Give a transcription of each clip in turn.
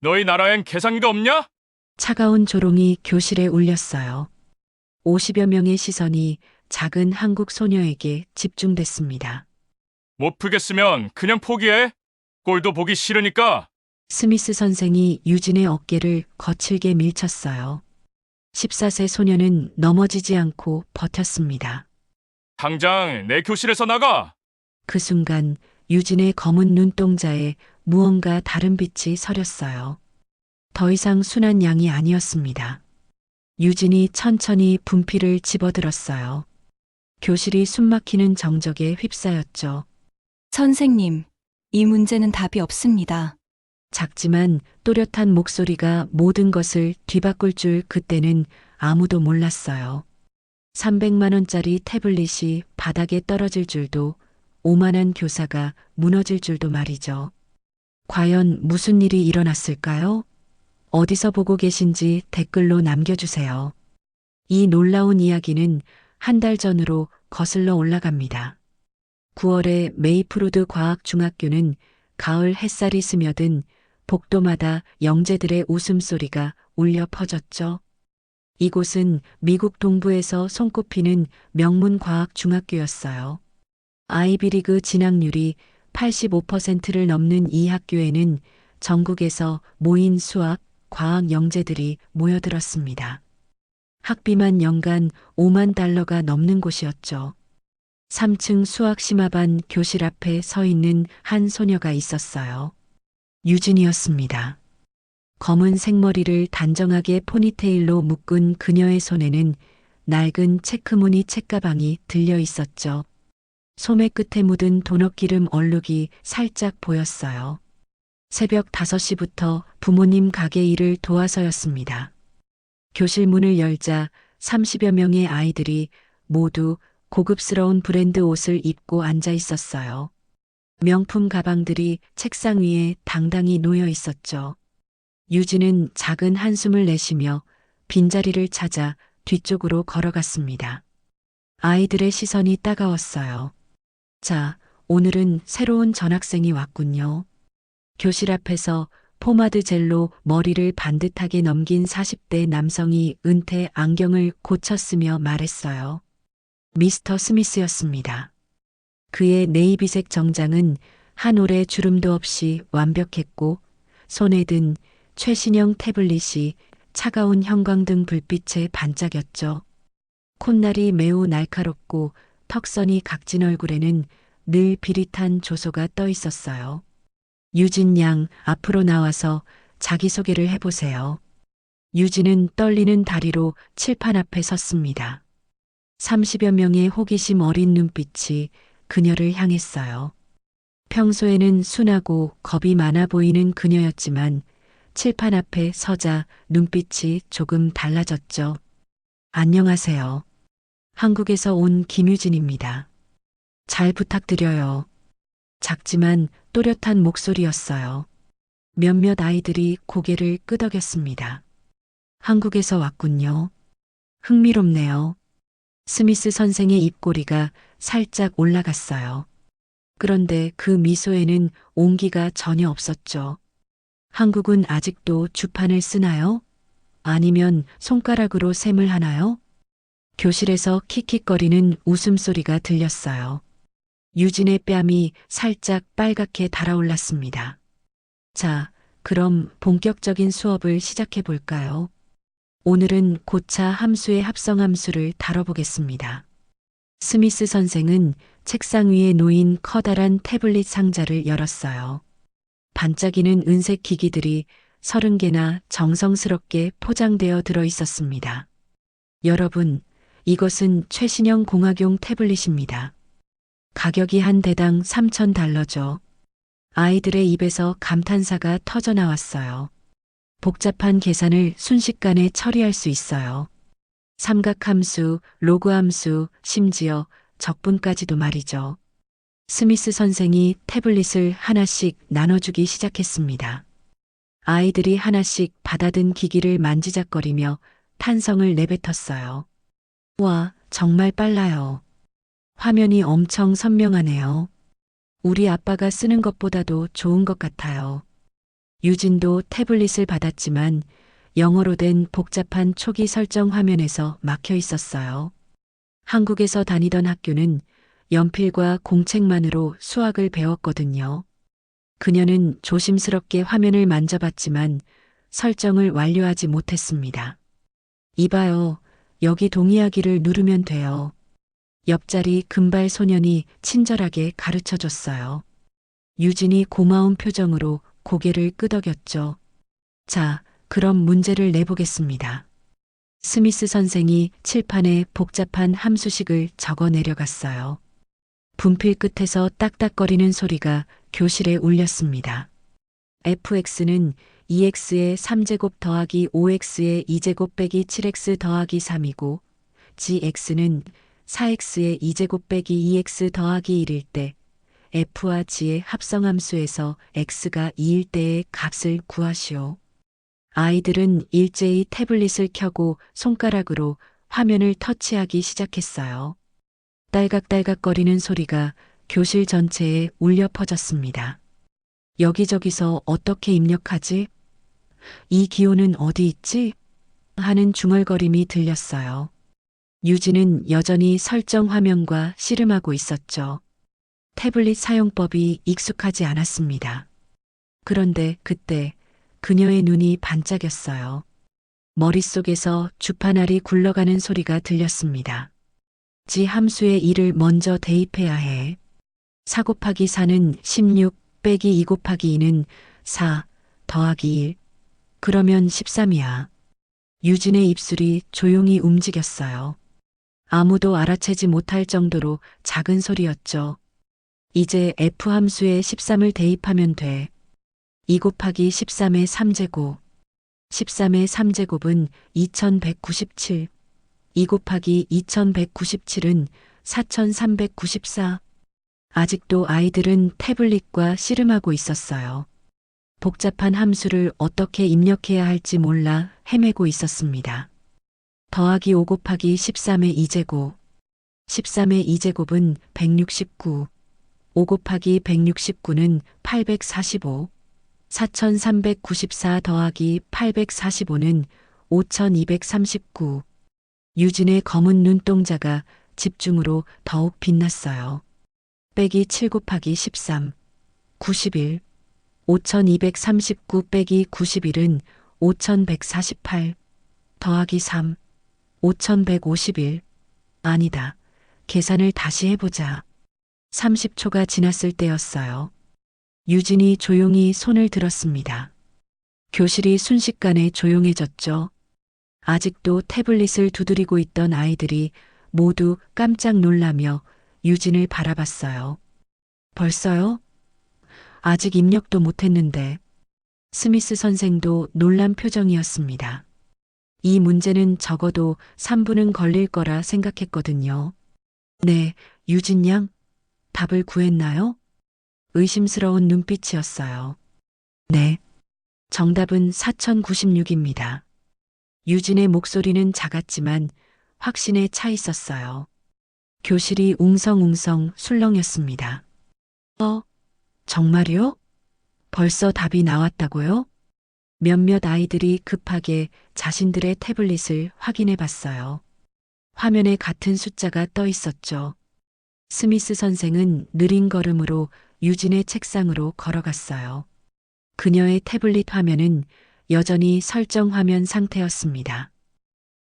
너희 나라엔 계산기가 없냐? 차가운 조롱이 교실에 울렸어요. 50여 명의 시선이 작은 한국 소녀에게 집중됐습니다. 못 풀겠으면 그냥 포기해. 꼴도 보기 싫으니까. 스미스 선생이 유진의 어깨를 거칠게 밀쳤어요. 14세 소녀는 넘어지지 않고 버텼습니다. 당장 내 교실에서 나가. 그 순간 유진의 검은 눈동자에 무언가 다른 빛이 서렸어요. 더 이상 순한 양이 아니었습니다. 유진이 천천히 분필을 집어들었어요. 교실이 숨막히는 정적에 휩싸였죠. 선생님, 이 문제는 답이 없습니다. 작지만 또렷한 목소리가 모든 것을 뒤바꿀 줄 그때는 아무도 몰랐어요. 300만 원짜리 태블릿이 바닥에 떨어질 줄도, 오만한 교사가 무너질 줄도 말이죠. 과연 무슨 일이 일어났을까요? 어디서 보고 계신지 댓글로 남겨주세요. 이 놀라운 이야기는 한 달 전으로 거슬러 올라갑니다. 9월에 메이프로드 과학중학교는 가을 햇살이 스며든 복도마다 영재들의 웃음소리가 울려 퍼졌죠. 이곳은 미국 동부에서 손꼽히는 명문 과학중학교였어요. 아이비리그 진학률이 85%를 넘는 이 학교에는 전국에서 모인 수학, 과학 영재들이 모여들었습니다. 학비만 연간 5만 달러가 넘는 곳이었죠. 3층 수학 심화반 교실 앞에 서 있는 한 소녀가 있었어요. 유진이었습니다. 검은 생머리를 단정하게 포니테일로 묶은 그녀의 손에는 낡은 체크무늬 책가방이 들려 있었죠. 소매 끝에 묻은 도넛기름 얼룩이 살짝 보였어요. 새벽 5시부터 부모님 가게 일을 도와서였습니다. 교실 문을 열자 30여 명의 아이들이 모두 고급스러운 브랜드 옷을 입고 앉아 있었어요. 명품 가방들이 책상 위에 당당히 놓여 있었죠. 유진은 작은 한숨을 내쉬며 빈자리를 찾아 뒤쪽으로 걸어갔습니다. 아이들의 시선이 따가웠어요. 자, 오늘은 새로운 전학생이 왔군요. 교실 앞에서 포마드 젤로 머리를 반듯하게 넘긴 40대 남성이 은퇴 안경을 고쳤으며 말했어요. 미스터 스미스였습니다. 그의 네이비색 정장은 한 올의 주름도 없이 완벽했고 손에 든 최신형 태블릿이 차가운 형광등 불빛에 반짝였죠. 콧날이 매우 날카롭고 턱선이 각진 얼굴에는 늘 비릿한 조소가 떠 있었어요. 유진 양 앞으로 나와서 자기소개를 해보세요. 유진은 떨리는 다리로 칠판 앞에 섰습니다. 30여 명의 호기심 어린 눈빛이 그녀를 향했어요. 평소에는 순하고 겁이 많아 보이는 그녀였지만 칠판 앞에 서자 눈빛이 조금 달라졌죠. 안녕하세요. 한국에서 온 김유진입니다. 잘 부탁드려요. 작지만 또렷한 목소리였어요. 몇몇 아이들이 고개를 끄덕였습니다. 한국에서 왔군요. 흥미롭네요. 스미스 선생의 입꼬리가 살짝 올라갔어요. 그런데 그 미소에는 온기가 전혀 없었죠. 한국은 아직도 주판을 쓰나요? 아니면 손가락으로 셈을 하나요? 교실에서 킥킥거리는 웃음소리가 들렸어요. 유진의 뺨이 살짝 빨갛게 달아올랐습니다. 자, 그럼 본격적인 수업을 시작해 볼까요? 오늘은 고차 함수의 합성함수를 다뤄보겠습니다. 스미스 선생은 책상 위에 놓인 커다란 태블릿 상자를 열었어요. 반짝이는 은색 기기들이 30개나 정성스럽게 포장되어 들어 있었습니다. 여러분, 이것은 최신형 공학용 태블릿입니다. 가격이 한 대당 3,000달러죠. 아이들의 입에서 감탄사가 터져 나왔어요. 복잡한 계산을 순식간에 처리할 수 있어요. 삼각함수, 로그함수, 심지어 적분까지도 말이죠. 스미스 선생이 태블릿을 하나씩 나눠주기 시작했습니다. 아이들이 하나씩 받아든 기기를 만지작거리며 탄성을 내뱉었어요. 와, 정말 빨라요. 화면이 엄청 선명하네요. 우리 아빠가 쓰는 것보다도 좋은 것 같아요. 유진도 태블릿을 받았지만 영어로 된 복잡한 초기 설정 화면에서 막혀 있었어요. 한국에서 다니던 학교는 연필과 공책만으로 수학을 배웠거든요. 그녀는 조심스럽게 화면을 만져봤지만 설정을 완료하지 못했습니다. 이봐요. 여기 동의하기를 누르면 돼요. 옆자리 금발 소년이 친절하게 가르쳐 줬어요. 유진이 고마운 표정으로 고개를 끄덕였죠. 자, 그럼 문제를 내보겠습니다. 스미스 선생이 칠판에 복잡한 함수식을 적어 내려갔어요. 분필 끝에서 딱딱거리는 소리가 교실에 울렸습니다. fx는 2x의 3제곱 더하기 5x의 2제곱 빼기 7x 더하기 3이고 gx는 4x의 2제곱 빼기 2x 더하기 1일 때 f와 g의 합성함수에서 x가 2일 때의 값을 구하시오. 아이들은 일제히 태블릿을 켜고 손가락으로 화면을 터치하기 시작했어요. 딸각딸각거리는 소리가 교실 전체에 울려 퍼졌습니다. 여기저기서 어떻게 입력하지? 이 기호는 어디 있지? 하는 중얼거림이 들렸어요. 유진은 여전히 설정 화면과 씨름하고 있었죠. 태블릿 사용법이 익숙하지 않았습니다. 그런데 그때 그녀의 눈이 반짝였어요. 머릿속에서 주파날이 굴러가는 소리가 들렸습니다. 지 함수의 2를 먼저 대입해야 해. 4 곱하기 4는 16 빼기 2 곱하기 2는 4 더하기 1. 그러면 13이야. 유진의 입술이 조용히 움직였어요. 아무도 알아채지 못할 정도로 작은 소리였죠. 이제 F 함수에 13을 대입하면 돼. 2 곱하기 13의 3제곱. 13의 3제곱은 2197. 2 곱하기 2197은 4394. 아직도 아이들은 태블릿과 씨름하고 있었어요. 복잡한 함수를 어떻게 입력해야 할지 몰라 헤매고 있었습니다. 더하기 5 곱하기 13의 2제곱. 13의 2제곱은 169. 5 곱하기 169는 845. 4394 더하기 845는 5239. 유진의 검은 눈동자가 집중으로 더욱 빛났어요. 빼기 7 곱하기 13. 91. 5239 빼기 91은 5148. 더하기 3. 5151. 아니다. 계산을 다시 해보자. 30초가 지났을 때였어요. 유진이 조용히 손을 들었습니다. 교실이 순식간에 조용해졌죠. 아직도 태블릿을 두드리고 있던 아이들이 모두 깜짝 놀라며 유진을 바라봤어요. 벌써요? 아직 입력도 못했는데. 스미스 선생도 놀란 표정이었습니다. 이 문제는 적어도 3분은 걸릴 거라 생각했거든요. 네, 유진 양, 답을 구했나요? 의심스러운 눈빛이었어요. 네, 정답은 4096입니다. 유진의 목소리는 작았지만 확신에 차 있었어요. 교실이 웅성웅성 술렁였습니다. 정말요? 벌써 답이 나왔다고요? 몇몇 아이들이 급하게 자신들의 태블릿을 확인해 봤어요. 화면에 같은 숫자가 떠 있었죠. 스미스 선생은 느린 걸음으로 유진의 책상으로 걸어갔어요. 그녀의 태블릿 화면은 여전히 설정 화면 상태였습니다.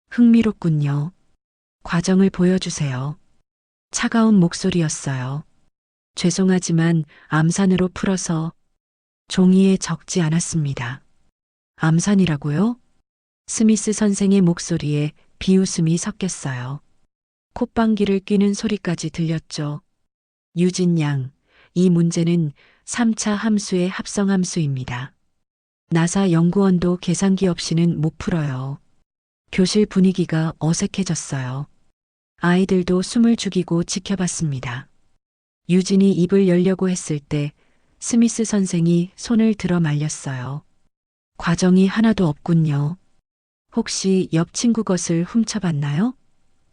흥미롭군요. 과정을 보여주세요. 차가운 목소리였어요. 죄송하지만 암산으로 풀어서 종이에 적지 않았습니다. 암산이라고요? 스미스 선생의 목소리에 비웃음이 섞였어요. 콧방귀를 뀌는 소리까지 들렸죠. 유진 양, 이 문제는 3차 함수의 합성함수입니다. 나사 연구원도 계산기 없이는 못 풀어요. 교실 분위기가 어색해졌어요. 아이들도 숨을 죽이고 지켜봤습니다. 유진이 입을 열려고 했을 때 스미스 선생이 손을 들어 말렸어요. 과정이 하나도 없군요. 혹시 옆 친구 것을 훔쳐봤나요?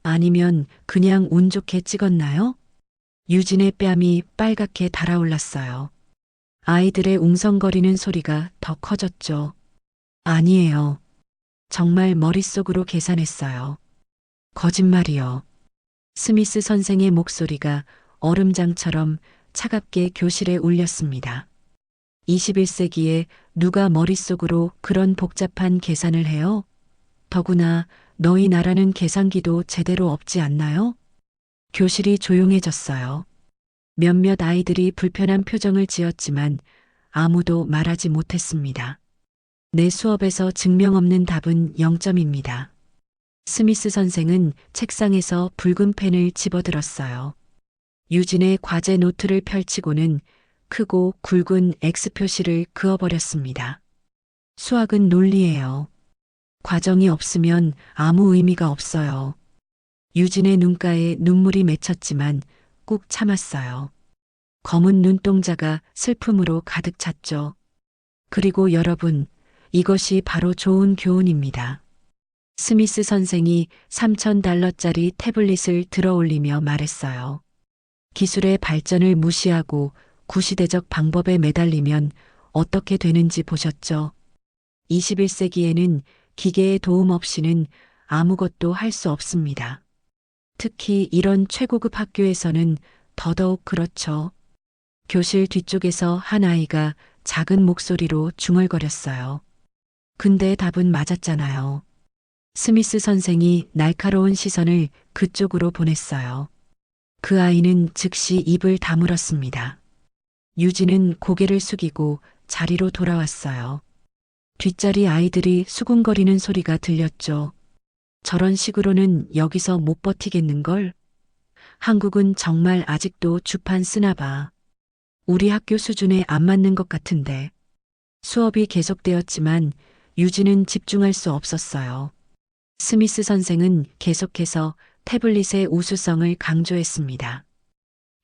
아니면 그냥 운 좋게 찍었나요? 유진의 뺨이 빨갛게 달아올랐어요. 아이들의 웅성거리는 소리가 더 커졌죠. 아니에요. 정말 머릿속으로 계산했어요. 거짓말이요. 스미스 선생의 목소리가 얼음장처럼 차갑게 교실에 울렸습니다. 21세기에 누가 머릿속으로 그런 복잡한 계산을 해요? 더구나 너희 나라는 계산기도 제대로 없지 않나요? 교실이 조용해졌어요. 몇몇 아이들이 불편한 표정을 지었지만 아무도 말하지 못했습니다. 내 수업에서 증명 없는 답은 0점입니다. 스미스 선생은 책상에서 붉은 펜을 집어들었어요. 유진의 과제 노트를 펼치고는 크고 굵은 X 표시를 그어버렸습니다. 수학은 논리예요. 과정이 없으면 아무 의미가 없어요. 유진의 눈가에 눈물이 맺혔지만 꾹 참았어요. 검은 눈동자가 슬픔으로 가득 찼죠. 그리고 여러분, 이것이 바로 좋은 교훈입니다. 스미스 선생이 $3,000짜리 태블릿을 들어올리며 말했어요. 기술의 발전을 무시하고 구시대적 방법에 매달리면 어떻게 되는지 보셨죠? 21세기에는 기계의 도움 없이는 아무것도 할 수 없습니다. 특히 이런 최고급 학교에서는 더더욱 그렇죠. 교실 뒤쪽에서 한 아이가 작은 목소리로 중얼거렸어요. 근데 답은 맞았잖아요. 스미스 선생이 날카로운 시선을 그쪽으로 보냈어요. 그 아이는 즉시 입을 다물었습니다. 유진은 고개를 숙이고 자리로 돌아왔어요. 뒷자리 아이들이 수군거리는 소리가 들렸죠. 저런 식으로는 여기서 못 버티겠는걸? 한국은 정말 아직도 주판 쓰나 봐. 우리 학교 수준에 안 맞는 것 같은데. 수업이 계속되었지만 유진은 집중할 수 없었어요. 스미스 선생은 계속해서 태블릿의 우수성을 강조했습니다.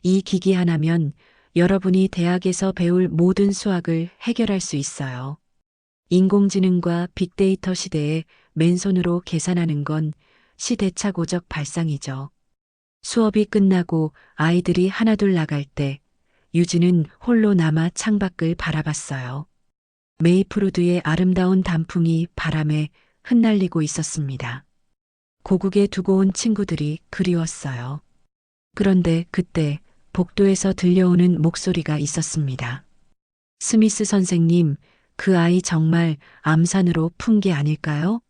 이 기기 하나면 여러분이 대학에서 배울 모든 수학을 해결할 수 있어요. 인공지능과 빅데이터 시대에 맨손으로 계산하는 건 시대착오적 발상이죠. 수업이 끝나고 아이들이 하나둘 나갈 때 유진은 홀로 남아 창밖을 바라봤어요. 메이플우드의 아름다운 단풍이 바람에 흩날리고 있었습니다. 고국에 두고 온 친구들이 그리웠어요. 그런데 그때 복도에서 들려오는 목소리가 있었습니다. 스미스 선생님, 그 아이 정말 암산으로 푼 게 아닐까요?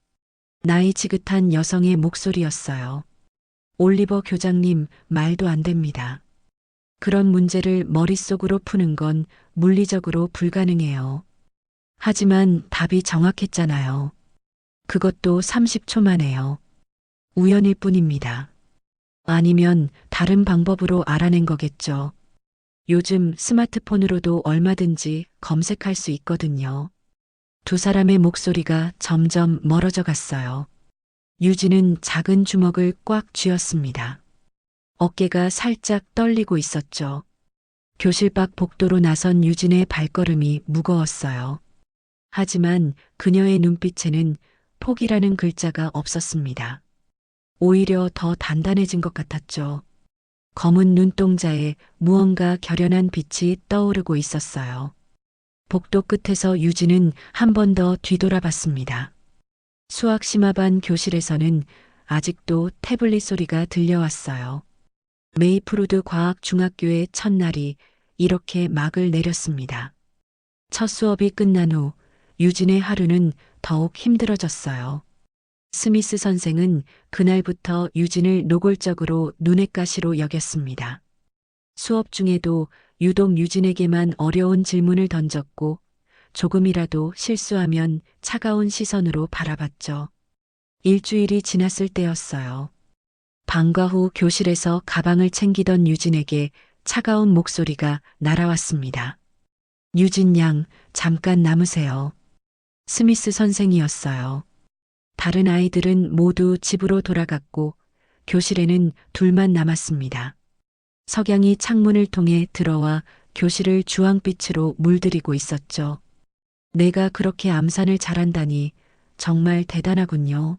나이 지긋한 여성의 목소리였어요. 올리버 교장님, 말도 안 됩니다. 그런 문제를 머릿속으로 푸는 건 물리적으로 불가능해요. 하지만 답이 정확했잖아요. 그것도 30초 만에요. 우연일 뿐입니다. 아니면 다른 방법으로 알아낸 거겠죠. 요즘 스마트폰으로도 얼마든지 검색할 수 있거든요. 두 사람의 목소리가 점점 멀어져 갔어요. 유진은 작은 주먹을 꽉 쥐었습니다. 어깨가 살짝 떨리고 있었죠. 교실 밖 복도로 나선 유진의 발걸음이 무거웠어요. 하지만 그녀의 눈빛에는 포기라는 글자가 없었습니다. 오히려 더 단단해진 것 같았죠. 검은 눈동자에 무언가 결연한 빛이 떠오르고 있었어요. 복도 끝에서 유진은 한 번 더 뒤돌아봤습니다. 수학 심화반 교실에서는 아직도 태블릿 소리가 들려왔어요. 메이플우드 과학중학교의 첫날이 이렇게 막을 내렸습니다. 첫 수업이 끝난 후 유진의 하루는 더욱 힘들어졌어요. 스미스 선생은 그날부터 유진을 노골적으로 눈엣 가시로 여겼습니다. 수업 중에도 유독 유진에게만 어려운 질문을 던졌고 조금이라도 실수하면 차가운 시선으로 바라봤죠. 일주일이 지났을 때였어요. 방과 후 교실에서 가방을 챙기던 유진에게 차가운 목소리가 날아왔습니다. 유진 양, 잠깐 남으세요. 스미스 선생이었어요. 다른 아이들은 모두 집으로 돌아갔고 교실에는 둘만 남았습니다. 석양이 창문을 통해 들어와 교실을 주황빛으로 물들이고 있었죠. 내가 그렇게 암산을 잘한다니 정말 대단하군요.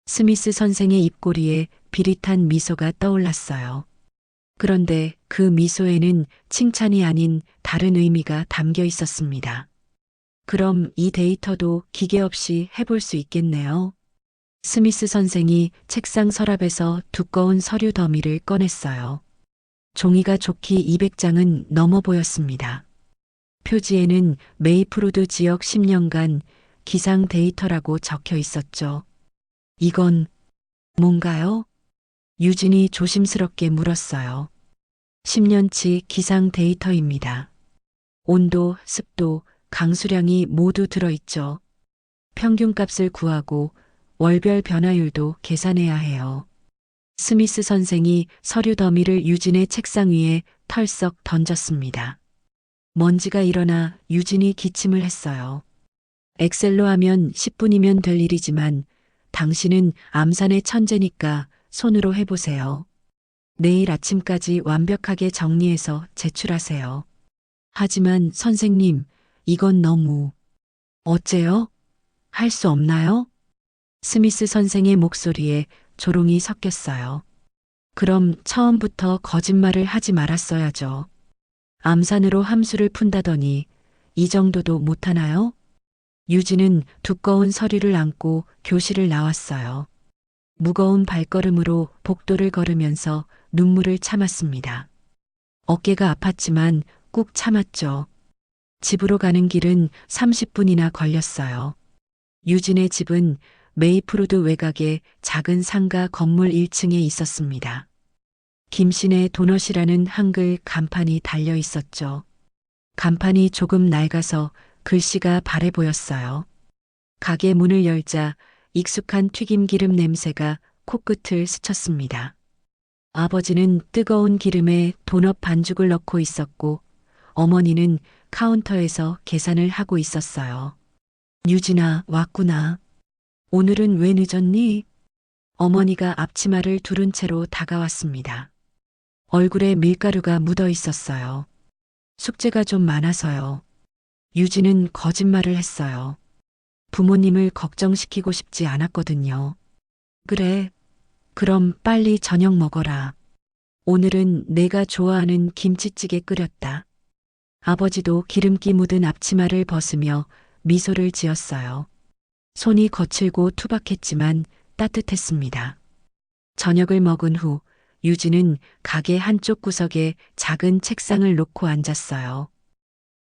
스미스 선생의 입꼬리에 비릿한 미소가 떠올랐어요. 그런데 그 미소에는 칭찬이 아닌 다른 의미가 담겨 있었습니다. 그럼 이 데이터도 기계 없이 해볼 수 있겠네요. 스미스 선생이 책상 서랍에서 두꺼운 서류 더미를 꺼냈어요. 종이가 좋기 200장은 넘어 보였습니다. 표지에는 메이프루드 지역 10년간 기상 데이터라고 적혀 있었죠. 이건 뭔가요? 유진이 조심스럽게 물었어요. 10년치 기상 데이터입니다. 온도, 습도, 강수량이 모두 들어있죠. 평균값을 구하고 월별 변화율도 계산해야 해요. 스미스 선생이 서류 더미를 유진의 책상 위에 털썩 던졌습니다. 먼지가 일어나 유진이 기침을 했어요. 엑셀로 하면 10분이면 될 일이지만 당신은 암산의 천재니까 손으로 해보세요. 내일 아침까지 완벽하게 정리해서 제출하세요. 하지만 선생님, 이건 너무... 어째요? 할 수 없나요? 스미스 선생의 목소리에 조롱이 섞였어요. 그럼 처음부터 거짓말을 하지 말았어야죠. 암산으로 함수를 푼다더니 이 정도도 못하나요? 유진은 두꺼운 서류를 안고 교실을 나왔어요. 무거운 발걸음으로 복도를 걸으면서 눈물을 참았습니다. 어깨가 아팠지만 꾹 참았죠. 집으로 가는 길은 30분이나 걸렸어요. 유진의 집은 메이프루드 외곽의 작은 상가 건물 1층에 있었습니다. 김신의 도넛이라는 한글 간판이 달려 있었죠. 간판이 조금 낡아서 글씨가 바래 보였어요. 가게 문을 열자 익숙한 튀김기름 냄새가 코끝을 스쳤습니다. 아버지는 뜨거운 기름에 도넛 반죽을 넣고 있었고 어머니는 카운터에서 계산을 하고 있었어요. 유진아, 왔구나. 오늘은 왜 늦었니? 어머니가 앞치마를 두른 채로 다가왔습니다. 얼굴에 밀가루가 묻어 있었어요. 숙제가 좀 많아서요. 유진은 거짓말을 했어요. 부모님을 걱정시키고 싶지 않았거든요. 그래. 그럼 빨리 저녁 먹어라. 오늘은 내가 좋아하는 김치찌개 끓였다. 아버지도 기름기 묻은 앞치마를 벗으며 미소를 지었어요. 손이 거칠고 투박했지만 따뜻했습니다. 저녁을 먹은 후 유진은 가게 한쪽 구석에 작은 책상을 놓고 앉았어요.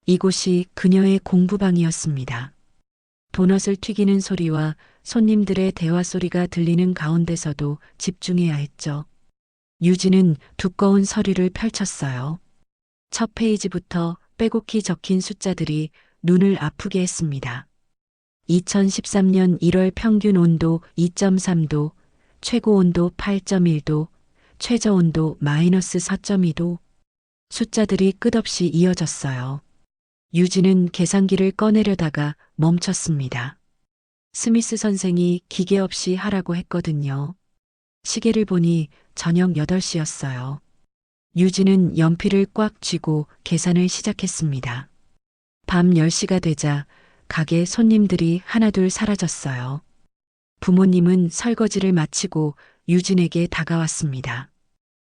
이곳이 그녀의 공부방이었습니다. 도넛을 튀기는 소리와 손님들의 대화 소리가 들리는 가운데서도 집중해야 했죠. 유진은 두꺼운 서류를 펼쳤어요. 첫 페이지부터 빼곡히 적힌 숫자들이 눈을 아프게 했습니다. 2013년 1월 평균 온도 2.3도, 최고 온도 8.1도, 최저 온도 마이너스 4.2도. 숫자들이 끝없이 이어졌어요. 유진은 계산기를 꺼내려다가 멈췄습니다. 스미스 선생이 기계 없이 하라고 했거든요. 시계를 보니 저녁 8시였어요. 유진은 연필을 꽉 쥐고 계산을 시작했습니다. 밤 10시가 되자 가게 손님들이 하나둘 사라졌어요. 부모님은 설거지를 마치고 유진에게 다가왔습니다.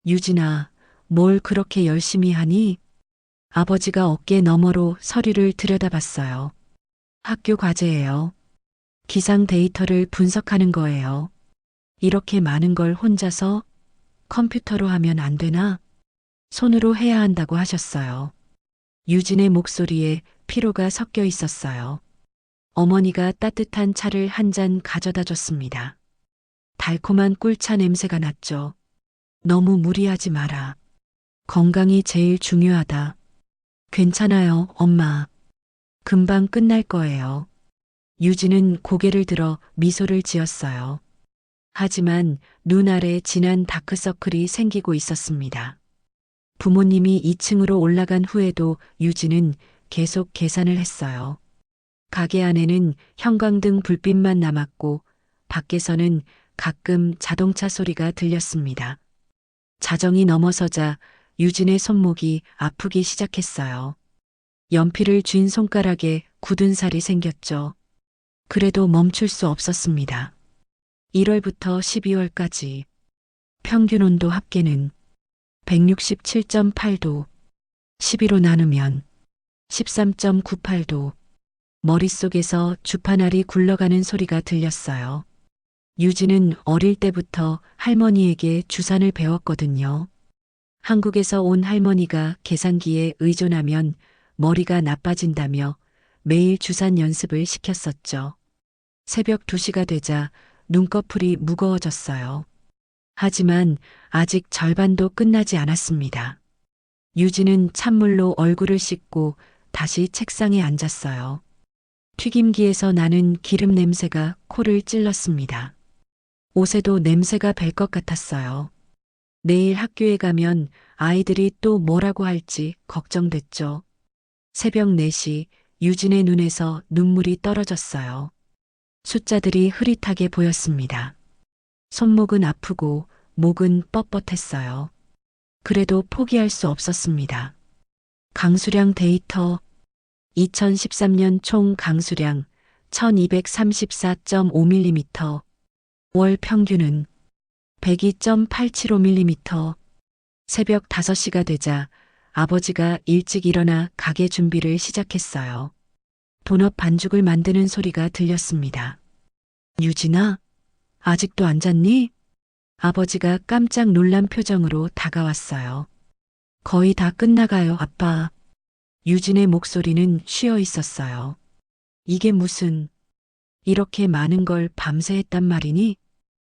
유진아, 뭘 그렇게 열심히 하니? 아버지가 어깨 너머로 서류를 들여다봤어요. 학교 과제예요. 기상 데이터를 분석하는 거예요. 이렇게 많은 걸 혼자서 컴퓨터로 하면 안 되나? 손으로 해야 한다고 하셨어요. 유진의 목소리에 피로가 섞여 있었어요. 어머니가 따뜻한 차를 한 잔 가져다 줬습니다. 달콤한 꿀차 냄새가 났죠. 너무 무리하지 마라. 건강이 제일 중요하다. 괜찮아요, 엄마. 금방 끝날 거예요. 유진은 고개를 들어 미소를 지었어요. 하지만 눈 아래 진한 다크서클이 생기고 있었습니다. 부모님이 2층으로 올라간 후에도 유진은 계속 계산을 했어요. 가게 안에는 형광등 불빛만 남았고 밖에서는 가끔 자동차 소리가 들렸습니다. 자정이 넘어서자 유진의 손목이 아프기 시작했어요. 연필을 쥔 손가락에 굳은 살이 생겼죠. 그래도 멈출 수 없었습니다. 1월부터 12월까지 평균 온도 합계는 167.8도, 12로 나누면 13.98도. 머릿속에서 주파날이 굴러가는 소리가 들렸어요. 유진은 어릴 때부터 할머니에게 주산을 배웠거든요. 한국에서 온 할머니가 계산기에 의존하면 머리가 나빠진다며 매일 주산 연습을 시켰었죠. 새벽 2시가 되자 눈꺼풀이 무거워졌어요. 하지만 아직 절반도 끝나지 않았습니다. 유진은 찬물로 얼굴을 씻고 다시 책상에 앉았어요. 튀김기에서 나는 기름 냄새가 코를 찔렀습니다. 옷에도 냄새가 배 것 같았어요. 내일 학교에 가면 아이들이 또 뭐라고 할지 걱정됐죠. 새벽 4시 유진의 눈에서 눈물이 떨어졌어요. 숫자들이 흐릿하게 보였습니다. 손목은 아프고 목은 뻣뻣했어요. 그래도 포기할 수 없었습니다. 강수량 데이터 2013년 총 강수량 1234.5mm, 월 평균은 102.875mm. 새벽 5시가 되자 아버지가 일찍 일어나 가게 준비를 시작했어요. 도넛 반죽을 만드는 소리가 들렸습니다. 유진아, 아직도 안 잤니? 아버지가 깜짝 놀란 표정으로 다가왔어요. 거의 다 끝나가요, 아빠. 유진의 목소리는 쉬어 있었어요. 이게 무슨, 이렇게 많은 걸 밤새 했단 말이니?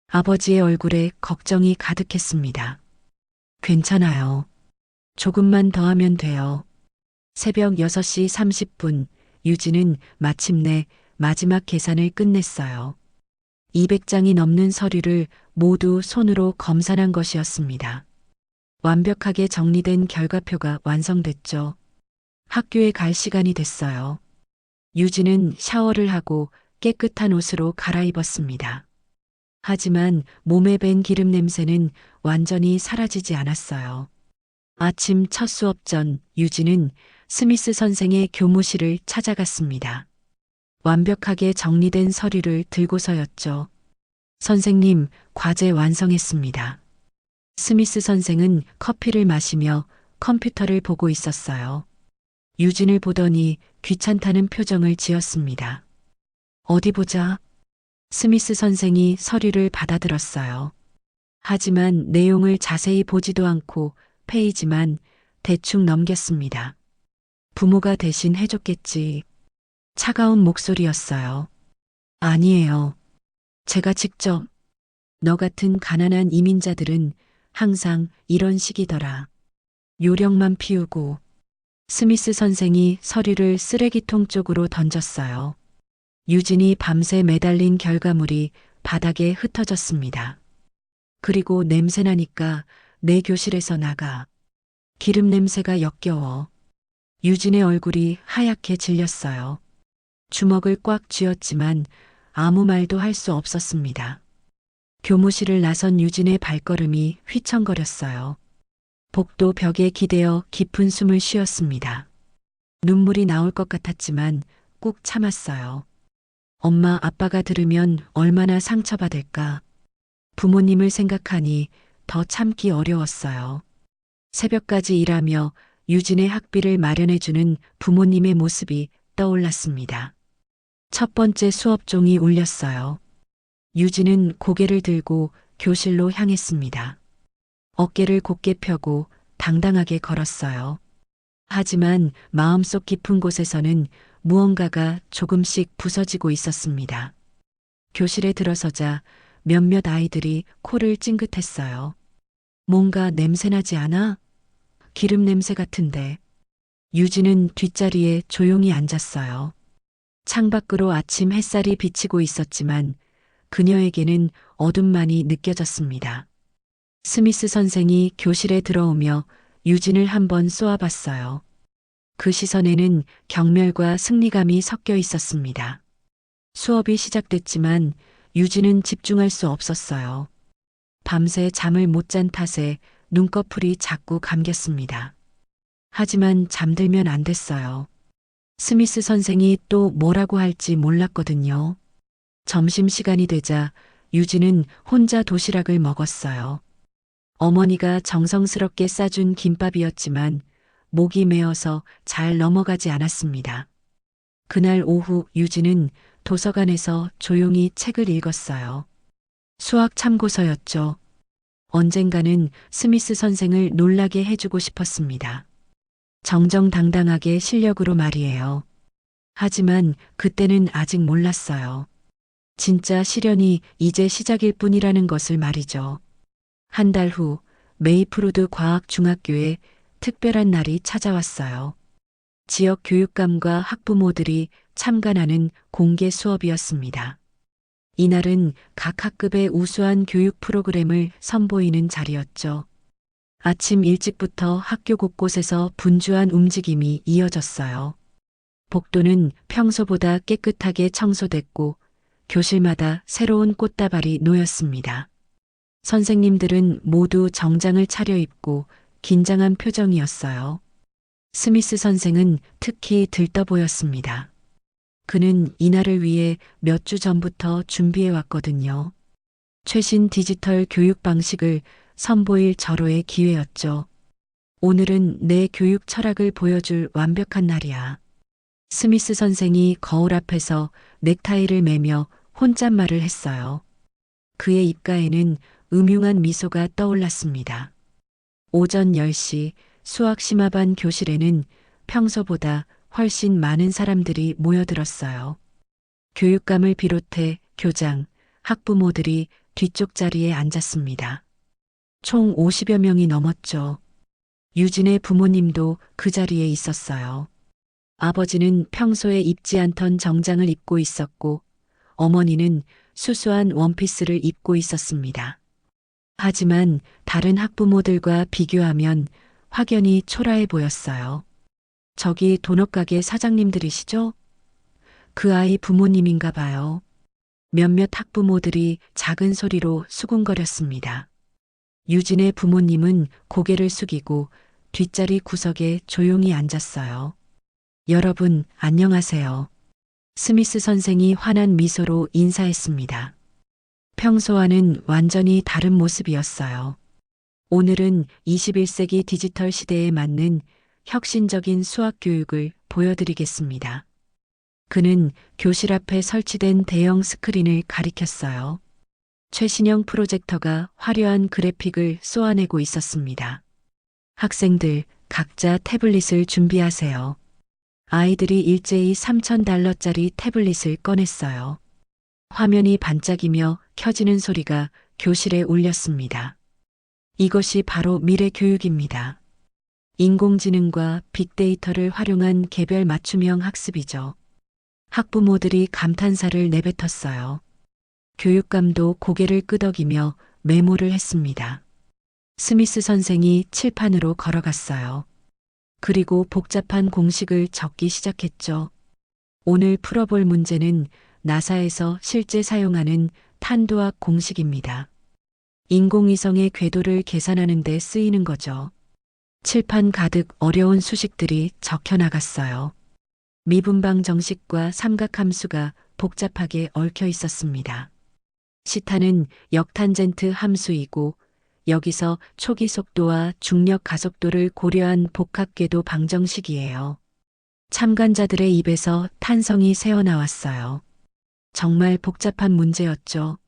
아버지의 얼굴에 걱정이 가득했습니다. 괜찮아요. 조금만 더 하면 돼요. 새벽 6시 30분, 유진은 마침내 마지막 계산을 끝냈어요. 200장이 넘는 서류를 모두 손으로 검산한 것이었습니다. 완벽하게 정리된 결과표가 완성됐죠. 학교에 갈 시간이 됐어요. 유진은 샤워를 하고 깨끗한 옷으로 갈아입었습니다. 하지만 몸에 밴 기름 냄새는 완전히 사라지지 않았어요. 아침 첫 수업 전 유진은 스미스 선생의 교무실을 찾아갔습니다. 완벽하게 정리된 서류를 들고서였죠. 선생님, 과제 완성했습니다. 스미스 선생은 커피를 마시며 컴퓨터를 보고 있었어요. 유진을 보더니 귀찮다는 표정을 지었습니다. 어디 보자. 스미스 선생이 서류를 받아들었어요. 하지만 내용을 자세히 보지도 않고 페이지만 대충 넘겼습니다. 부모가 대신 해줬겠지. 차가운 목소리였어요. 아니에요. 제가 직접. 너 같은 가난한 이민자들은 항상 이런 식이더라. 요령만 피우고. 스미스 선생이 서류를 쓰레기통 쪽으로 던졌어요. 유진이 밤새 매달린 결과물이 바닥에 흩어졌습니다. 그리고 냄새나니까 내 교실에서 나가. 기름 냄새가 역겨워. 유진의 얼굴이 하얗게 질렸어요. 주먹을 꽉 쥐었지만 아무 말도 할 수 없었습니다. 교무실을 나선 유진의 발걸음이 휘청거렸어요. 복도 벽에 기대어 깊은 숨을 쉬었습니다. 눈물이 나올 것 같았지만 꾹 참았어요. 엄마 아빠가 들으면 얼마나 상처받을까. 부모님을 생각하니 더 참기 어려웠어요. 새벽까지 일하며 유진의 학비를 마련해주는 부모님의 모습이 떠올랐습니다. 첫 번째 수업종이 울렸어요. 유진은 고개를 들고 교실로 향했습니다. 어깨를 곧게 펴고 당당하게 걸었어요. 하지만 마음속 깊은 곳에서는 무언가가 조금씩 부서지고 있었습니다. 교실에 들어서자 몇몇 아이들이 코를 찡긋했어요. 뭔가 냄새나지 않아? 기름 냄새 같은데. 유진은 뒷자리에 조용히 앉았어요. 창밖으로 아침 햇살이 비치고 있었지만 그녀에게는 어둠만이 느껴졌습니다. 스미스 선생이 교실에 들어오며 유진을 한번 쏘아봤어요. 그 시선에는 경멸과 승리감이 섞여 있었습니다. 수업이 시작됐지만 유진은 집중할 수 없었어요. 밤새 잠을 못 잔 탓에 눈꺼풀이 자꾸 감겼습니다. 하지만 잠들면 안 됐어요. 스미스 선생이 또 뭐라고 할지 몰랐거든요. 점심시간이 되자 유진은 혼자 도시락을 먹었어요. 어머니가 정성스럽게 싸준 김밥이었지만 목이 메어서 잘 넘어가지 않았습니다. 그날 오후 유진은 도서관에서 조용히 책을 읽었어요. 수학 참고서였죠. 언젠가는 스미스 선생을 놀라게 해주고 싶었습니다. 정정당당하게 실력으로 말이에요. 하지만 그때는 아직 몰랐어요. 진짜 시련이 이제 시작일 뿐이라는 것을 말이죠. 한 달 후 메이프루드 과학중학교에 특별한 날이 찾아왔어요. 지역 교육감과 학부모들이 참관하는 공개 수업이었습니다. 이날은 각 학급의 우수한 교육 프로그램을 선보이는 자리였죠. 아침 일찍부터 학교 곳곳에서 분주한 움직임이 이어졌어요. 복도는 평소보다 깨끗하게 청소됐고 교실마다 새로운 꽃다발이 놓였습니다. 선생님들은 모두 정장을 차려입고 긴장한 표정이었어요. 스미스 선생은 특히 들떠 보였습니다. 그는 이날을 위해 몇 주 전부터 준비해 왔거든요. 최신 디지털 교육 방식을 선보일 절호의 기회였죠. 오늘은 내 교육 철학을 보여줄 완벽한 날이야. 스미스 선생이 거울 앞에서 넥타이를 매며 혼잣말을 했어요. 그의 입가에는 음흉한 미소가 떠올랐습니다. 오전 10시 수학 심화반 교실에는 평소보다 훨씬 많은 사람들이 모여들었어요. 교육감을 비롯해 교장, 학부모들이 뒤쪽 자리에 앉았습니다. 총 50여 명이 넘었죠. 유진의 부모님도 그 자리에 있었어요. 아버지는 평소에 입지 않던 정장을 입고 있었고 어머니는 수수한 원피스를 입고 있었습니다. 하지만 다른 학부모들과 비교하면 확연히 초라해 보였어요. 저기 도넛가게 사장님들이시죠? 그 아이 부모님인가 봐요. 몇몇 학부모들이 작은 소리로 수군거렸습니다. 유진의 부모님은 고개를 숙이고 뒷자리 구석에 조용히 앉았어요. 여러분, 안녕하세요. 스미스 선생이 환한 미소로 인사했습니다. 평소와는 완전히 다른 모습이었어요. 오늘은 21세기 디지털 시대에 맞는 혁신적인 수학 교육을 보여드리겠습니다. 그는 교실 앞에 설치된 대형 스크린을 가리켰어요. 최신형 프로젝터가 화려한 그래픽을 쏘아내고 있었습니다. 학생들 각자 태블릿을 준비하세요. 아이들이 일제히 $3,000짜리 태블릿을 꺼냈어요. 화면이 반짝이며 켜지는 소리가 교실에 울렸습니다. 이것이 바로 미래 교육입니다. 인공지능과 빅데이터를 활용한 개별 맞춤형 학습이죠. 학부모들이 감탄사를 내뱉었어요. 교육감도 고개를 끄덕이며 메모를 했습니다. 스미스 선생이 칠판으로 걸어갔어요. 그리고 복잡한 공식을 적기 시작했죠. 오늘 풀어볼 문제는 나사에서 실제 사용하는 탄도학 공식입니다. 인공위성의 궤도를 계산하는 데 쓰이는 거죠. 칠판 가득 어려운 수식들이 적혀 나갔어요. 미분방 정식과 삼각함수가 복잡하게 얽혀 있었습니다. 시타는 역탄젠트 함수이고 여기서 초기 속도와 중력 가속도를 고려한 복합궤도 방정식이에요. 참관자들의 입에서 탄성이 새어나왔어요. 정말 복잡한 문제였죠.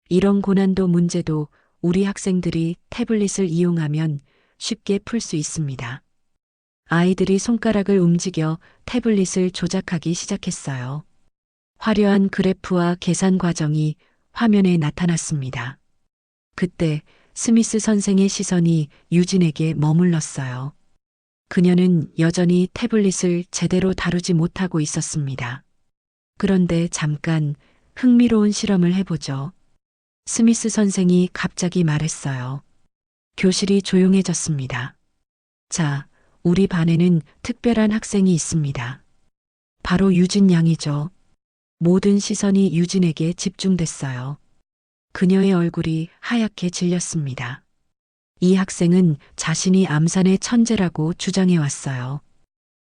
이런 고난도 문제도 우리 학생들이 태블릿을 이용하면 쉽게 풀 수 있습니다. 아이들이 손가락을 움직여 태블릿을 조작하기 시작했어요. 화려한 그래프와 계산 과정이 화면에 나타났습니다. 그때 스미스 선생의 시선이 유진에게 머물렀어요. 그녀는 여전히 태블릿을 제대로 다루지 못하고 있었습니다. 그런데 잠깐 흥미로운 실험을 해보죠. 스미스 선생이 갑자기 말했어요. 교실이 조용해졌습니다. 자, 우리 반에는 특별한 학생이 있습니다. 바로 유진 양이죠. 모든 시선이 유진에게 집중됐어요. 그녀의 얼굴이 하얗게 질렸습니다. 이 학생은 자신이 암산의 천재라고 주장해 왔어요.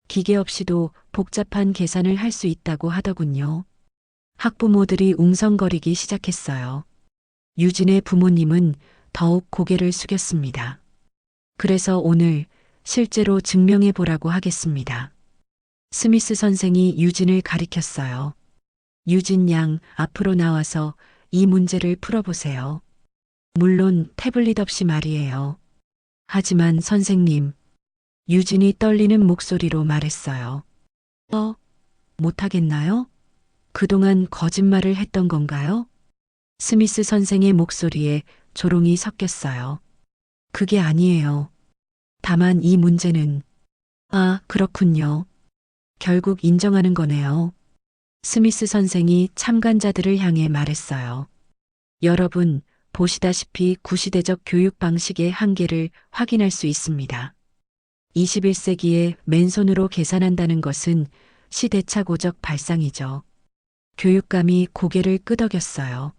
기계 없이도 복잡한 계산을 할 수 있다고 하더군요. 학부모들이 웅성거리기 시작했어요. 유진의 부모님은 더욱 고개를 숙였습니다. 그래서 오늘 실제로 증명해 보라고 하겠습니다. 스미스 선생이 유진을 가리켰어요. 유진 양, 앞으로 나와서 이 문제를 풀어보세요. 물론 태블릿 없이 말이에요. 하지만 선생님, 유진이 떨리는 목소리로 말했어요. 못하겠나요? 그동안 거짓말을 했던 건가요? 스미스 선생의 목소리에 조롱이 섞였어요. 그게 아니에요. 다만 이 문제는, 그렇군요. 결국 인정하는 거네요. 스미스 선생이 참관자들을 향해 말했어요. 여러분, 보시다시피 구시대적 교육 방식의 한계를 확인할 수 있습니다. 21세기에 맨손으로 계산한다는 것은 시대착오적 발상이죠. 교육감이 고개를 끄덕였어요.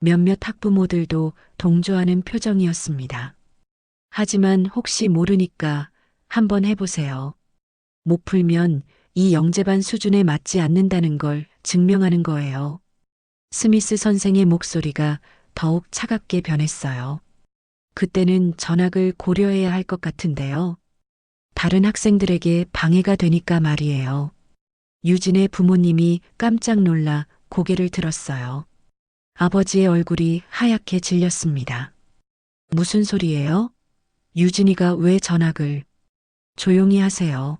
몇몇 학부모들도 동조하는 표정이었습니다. 하지만 혹시 모르니까 한번 해보세요. 못 풀면 이 영재반 수준에 맞지 않는다는 걸 증명하는 거예요. 스미스 선생의 목소리가 더욱 차갑게 변했어요. 그때는 전학을 고려해야 할 것 같은데요. 다른 학생들에게 방해가 되니까 말이에요. 유진의 부모님이 깜짝 놀라 고개를 들었어요. 아버지의 얼굴이 하얗게 질렸습니다. 무슨 소리예요? 유진이가 왜 전학을? 조용히 하세요.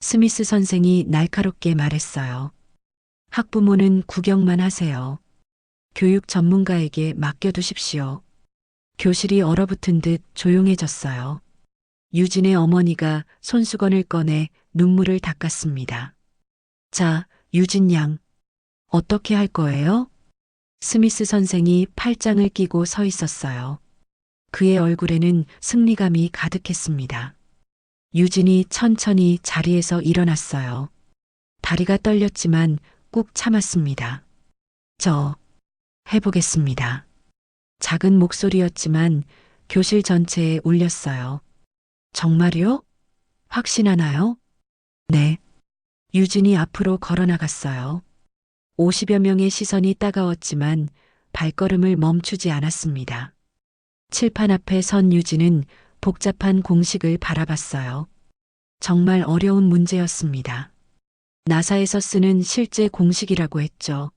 스미스 선생이 날카롭게 말했어요. 학부모는 구경만 하세요. 교육 전문가에게 맡겨두십시오. 교실이 얼어붙은 듯 조용해졌어요. 유진의 어머니가 손수건을 꺼내 눈물을 닦았습니다. 자, 유진 양, 어떻게 할 거예요? 스미스 선생이 팔짱을 끼고 서 있었어요. 그의 얼굴에는 승리감이 가득했습니다. 유진이 천천히 자리에서 일어났어요. 다리가 떨렸지만 꾹 참았습니다. 해보겠습니다. 작은 목소리였지만 교실 전체에 울렸어요. 정말요? 확신하나요? 네. 유진이 앞으로 걸어 나갔어요. 50여 명의 시선이 따가웠지만 발걸음을 멈추지 않았습니다. 칠판 앞에 선 유진은 복잡한 공식을 바라봤어요. 정말 어려운 문제였습니다. 나사에서 쓰는 실제 공식이라고 했죠.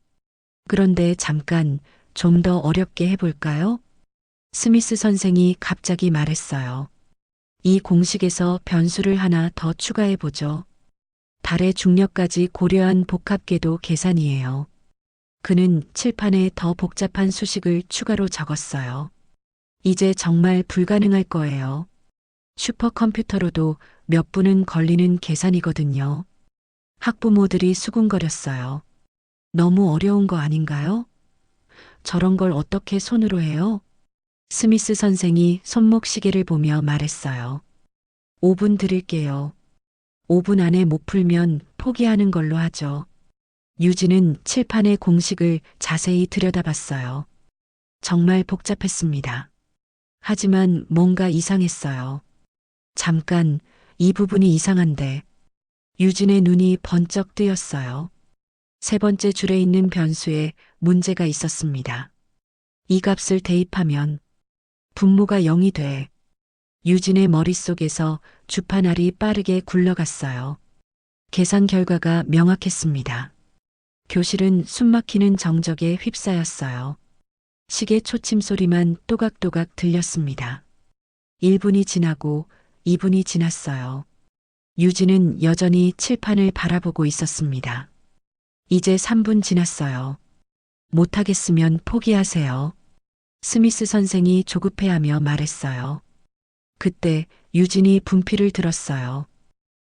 그런데 잠깐 좀 더 어렵게 해볼까요? 스미스 선생이 갑자기 말했어요. 이 공식에서 변수를 하나 더 추가해보죠. 달의 중력까지 고려한 복합궤도 계산이에요. 그는 칠판에 더 복잡한 수식을 추가로 적었어요. 이제 정말 불가능할 거예요. 슈퍼컴퓨터로도 몇 분은 걸리는 계산이거든요. 학부모들이 수군거렸어요. 너무 어려운 거 아닌가요? 저런 걸 어떻게 손으로 해요? 스미스 선생이 손목 시계를 보며 말했어요. 5분 드릴게요. 5분 안에 못 풀면 포기하는 걸로 하죠. 유진은 칠판의 공식을 자세히 들여다봤어요. 정말 복잡했습니다. 하지만 뭔가 이상했어요. 잠깐, 이 부분이 이상한데. 유진의 눈이 번쩍 뜨였어요. 세 번째 줄에 있는 변수에 문제가 있었습니다. 이 값을 대입하면 분모가 0이 돼. 유진의 머릿속에서 주판알이 빠르게 굴러갔어요. 계산 결과가 명확했습니다. 교실은 숨막히는 정적에 휩싸였어요. 시계 초침 소리만 또각또각 들렸습니다. 1분이 지나고 2분이 지났어요. 유진은 여전히 칠판을 바라보고 있었습니다. 이제 3분 지났어요. 못하겠으면 포기하세요. 스미스 선생이 조급해하며 말했어요. 그때 유진이 분필을 들었어요.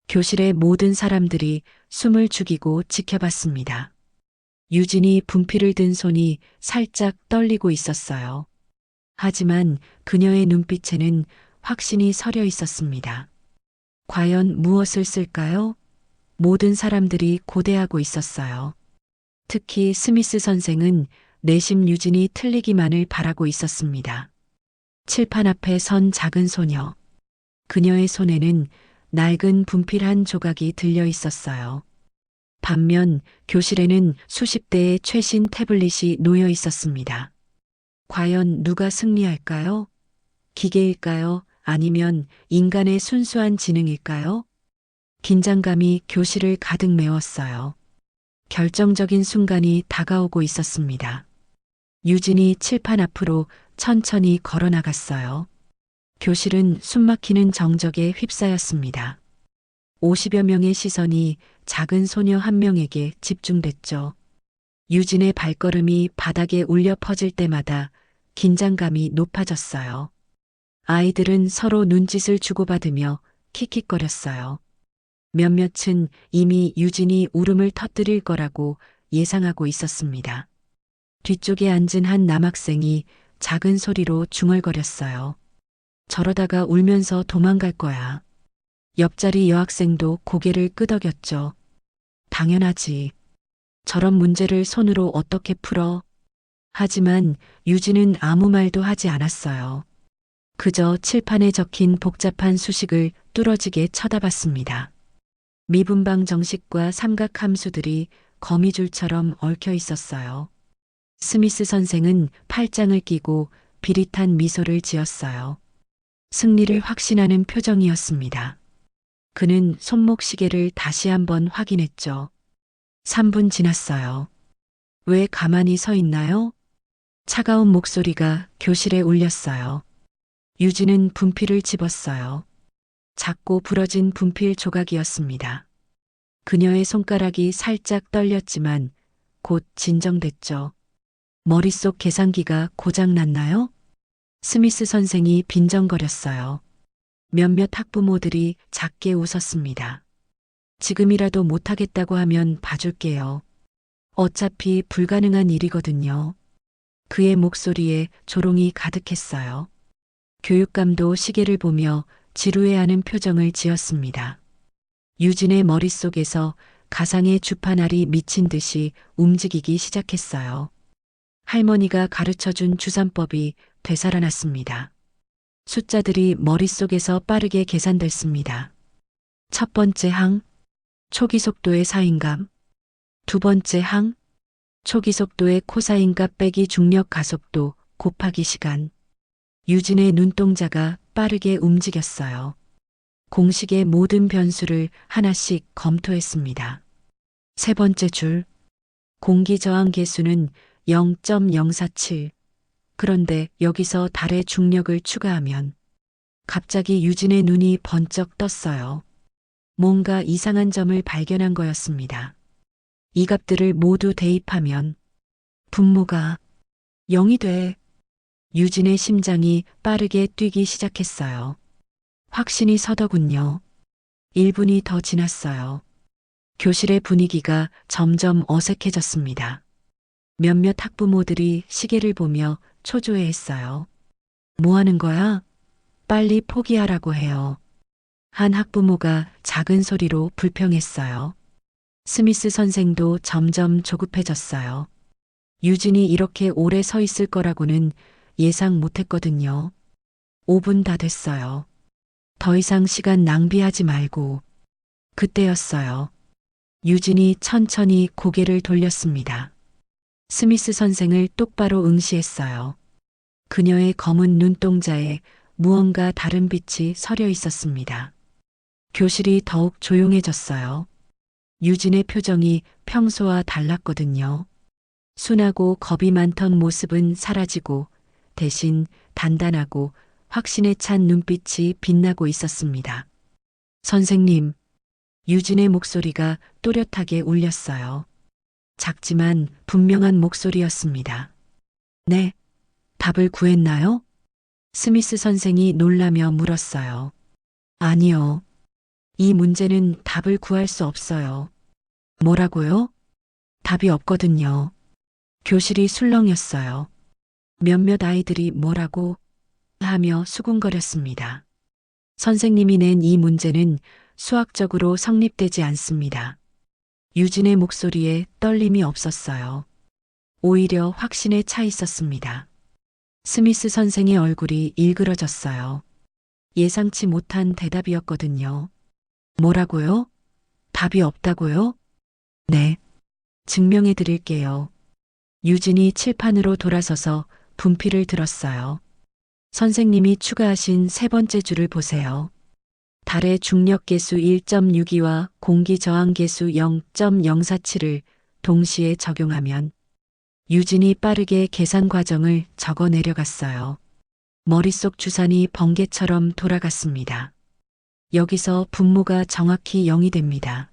교실의 모든 사람들이 숨을 죽이고 지켜봤습니다. 유진이 분필을 든 손이 살짝 떨리고 있었어요. 하지만 그녀의 눈빛에는 확신이 서려 있었습니다. 과연 무엇을 쓸까요? 모든 사람들이 고대하고 있었어요. 특히 스미스 선생은 내심 유진이 틀리기만을 바라고 있었습니다. 칠판 앞에 선 작은 소녀. 그녀의 손에는 낡은 분필 한 조각이 들려 있었어요. 반면 교실에는 수십 대의 최신 태블릿이 놓여 있었습니다. 과연 누가 승리할까요? 기계일까요? 아니면 인간의 순수한 지능일까요? 긴장감이 교실을 가득 메웠어요. 결정적인 순간이 다가오고 있었습니다. 유진이 칠판 앞으로 천천히 걸어 나갔어요. 교실은 숨막히는 정적에 휩싸였습니다. 50여 명의 시선이 작은 소녀 한 명에게 집중됐죠. 유진의 발걸음이 바닥에 울려 퍼질 때마다 긴장감이 높아졌어요. 아이들은 서로 눈짓을 주고받으며 킥킥거렸어요. 몇몇은 이미 유진이 울음을 터뜨릴 거라고 예상하고 있었습니다. 뒤쪽에 앉은 한 남학생이 작은 소리로 중얼거렸어요. 저러다가 울면서 도망갈 거야. 옆자리 여학생도 고개를 끄덕였죠. 당연하지. 저런 문제를 손으로 어떻게 풀어? 하지만 유진은 아무 말도 하지 않았어요. 그저 칠판에 적힌 복잡한 수식을 뚫어지게 쳐다봤습니다. 미분방 정식과 삼각 함수들이 거미줄처럼 얽혀 있었어요. 스미스 선생은 팔짱을 끼고 비릿한 미소를 지었어요. 승리를 확신하는 표정이었습니다. 그는 손목시계를 다시 한번 확인했죠. 3분 지났어요. 왜 가만히 서 있나요? 차가운 목소리가 교실에 울렸어요. 유진은 분필을 집었어요. 작고 부러진 분필 조각이었습니다. 그녀의 손가락이 살짝 떨렸지만 곧 진정됐죠. 머릿속 계산기가 고장났나요? 스미스 선생이 빈정거렸어요. 몇몇 학부모들이 작게 웃었습니다. 지금이라도 못하겠다고 하면 봐줄게요. 어차피 불가능한 일이거든요. 그의 목소리에 조롱이 가득했어요. 교육감도 시계를 보며 지루해하는 표정을 지었습니다. 유진의 머릿속에서 가상의 주파날이 미친 듯이 움직이기 시작했어요. 할머니가 가르쳐준 주산법이 되살아났습니다. 숫자들이 머릿속에서 빠르게 계산됐습니다. 첫 번째 항, 초기 속도의 사인감. 두 번째 항, 초기 속도의 코사인값 빼기 중력 가속도 곱하기 시간. 유진의 눈동자가 빠르게 움직였어요. 공식의 모든 변수를 하나씩 검토했습니다. 세 번째 줄, 공기 저항 계수는 0.047. 그런데 여기서 달의 중력을 추가하면 갑자기 유진의 눈이 번쩍 떴어요. 뭔가 이상한 점을 발견한 거였습니다. 이 값들을 모두 대입하면 분모가 0이 돼. 유진의 심장이 빠르게 뛰기 시작했어요. 확신이 서더군요. 1분이 더 지났어요. 교실의 분위기가 점점 어색해졌습니다. 몇몇 학부모들이 시계를 보며 초조해했어요. 뭐 하는 거야? 빨리 포기하라고 해요. 한 학부모가 작은 소리로 불평했어요. 스미스 선생도 점점 조급해졌어요. 유진이 이렇게 오래 서 있을 거라고는 예상 못했거든요. 5분 다 됐어요. 더 이상 시간 낭비하지 말고. 그때였어요. 유진이 천천히 고개를 돌렸습니다. 스미스 선생을 똑바로 응시했어요. 그녀의 검은 눈동자에 무언가 다른 빛이 서려 있었습니다. 교실이 더욱 조용해졌어요. 유진의 표정이 평소와 달랐거든요. 순하고 겁이 많던 모습은 사라지고 대신 단단하고 확신에 찬 눈빛이 빛나고 있었습니다. 선생님, 유진의 목소리가 또렷하게 울렸어요. 작지만 분명한 목소리였습니다. 네, 답을 구했나요? 스미스 선생이 놀라며 물었어요. 아니요. 이 문제는 답을 구할 수 없어요. 뭐라고요? 답이 없거든요. 교실이 술렁였어요. 몇몇 아이들이 뭐라고 하며 수군거렸습니다. 선생님이 낸 이 문제는 수학적으로 성립되지 않습니다. 유진의 목소리에 떨림이 없었어요. 오히려 확신에 차 있었습니다. 스미스 선생의 얼굴이 일그러졌어요. 예상치 못한 대답이었거든요. 뭐라고요? 답이 없다고요? 네. 증명해 드릴게요. 유진이 칠판으로 돌아서서 분필을 들었어요. 선생님이 추가하신 세 번째 줄을 보세요. 달의 중력계수 1.62와 공기저항계수 0.047을 동시에 적용하면 유진이 빠르게 계산 과정을 적어 내려갔어요. 머릿속 주산이 번개처럼 돌아갔습니다. 여기서 분모가 정확히 0이 됩니다.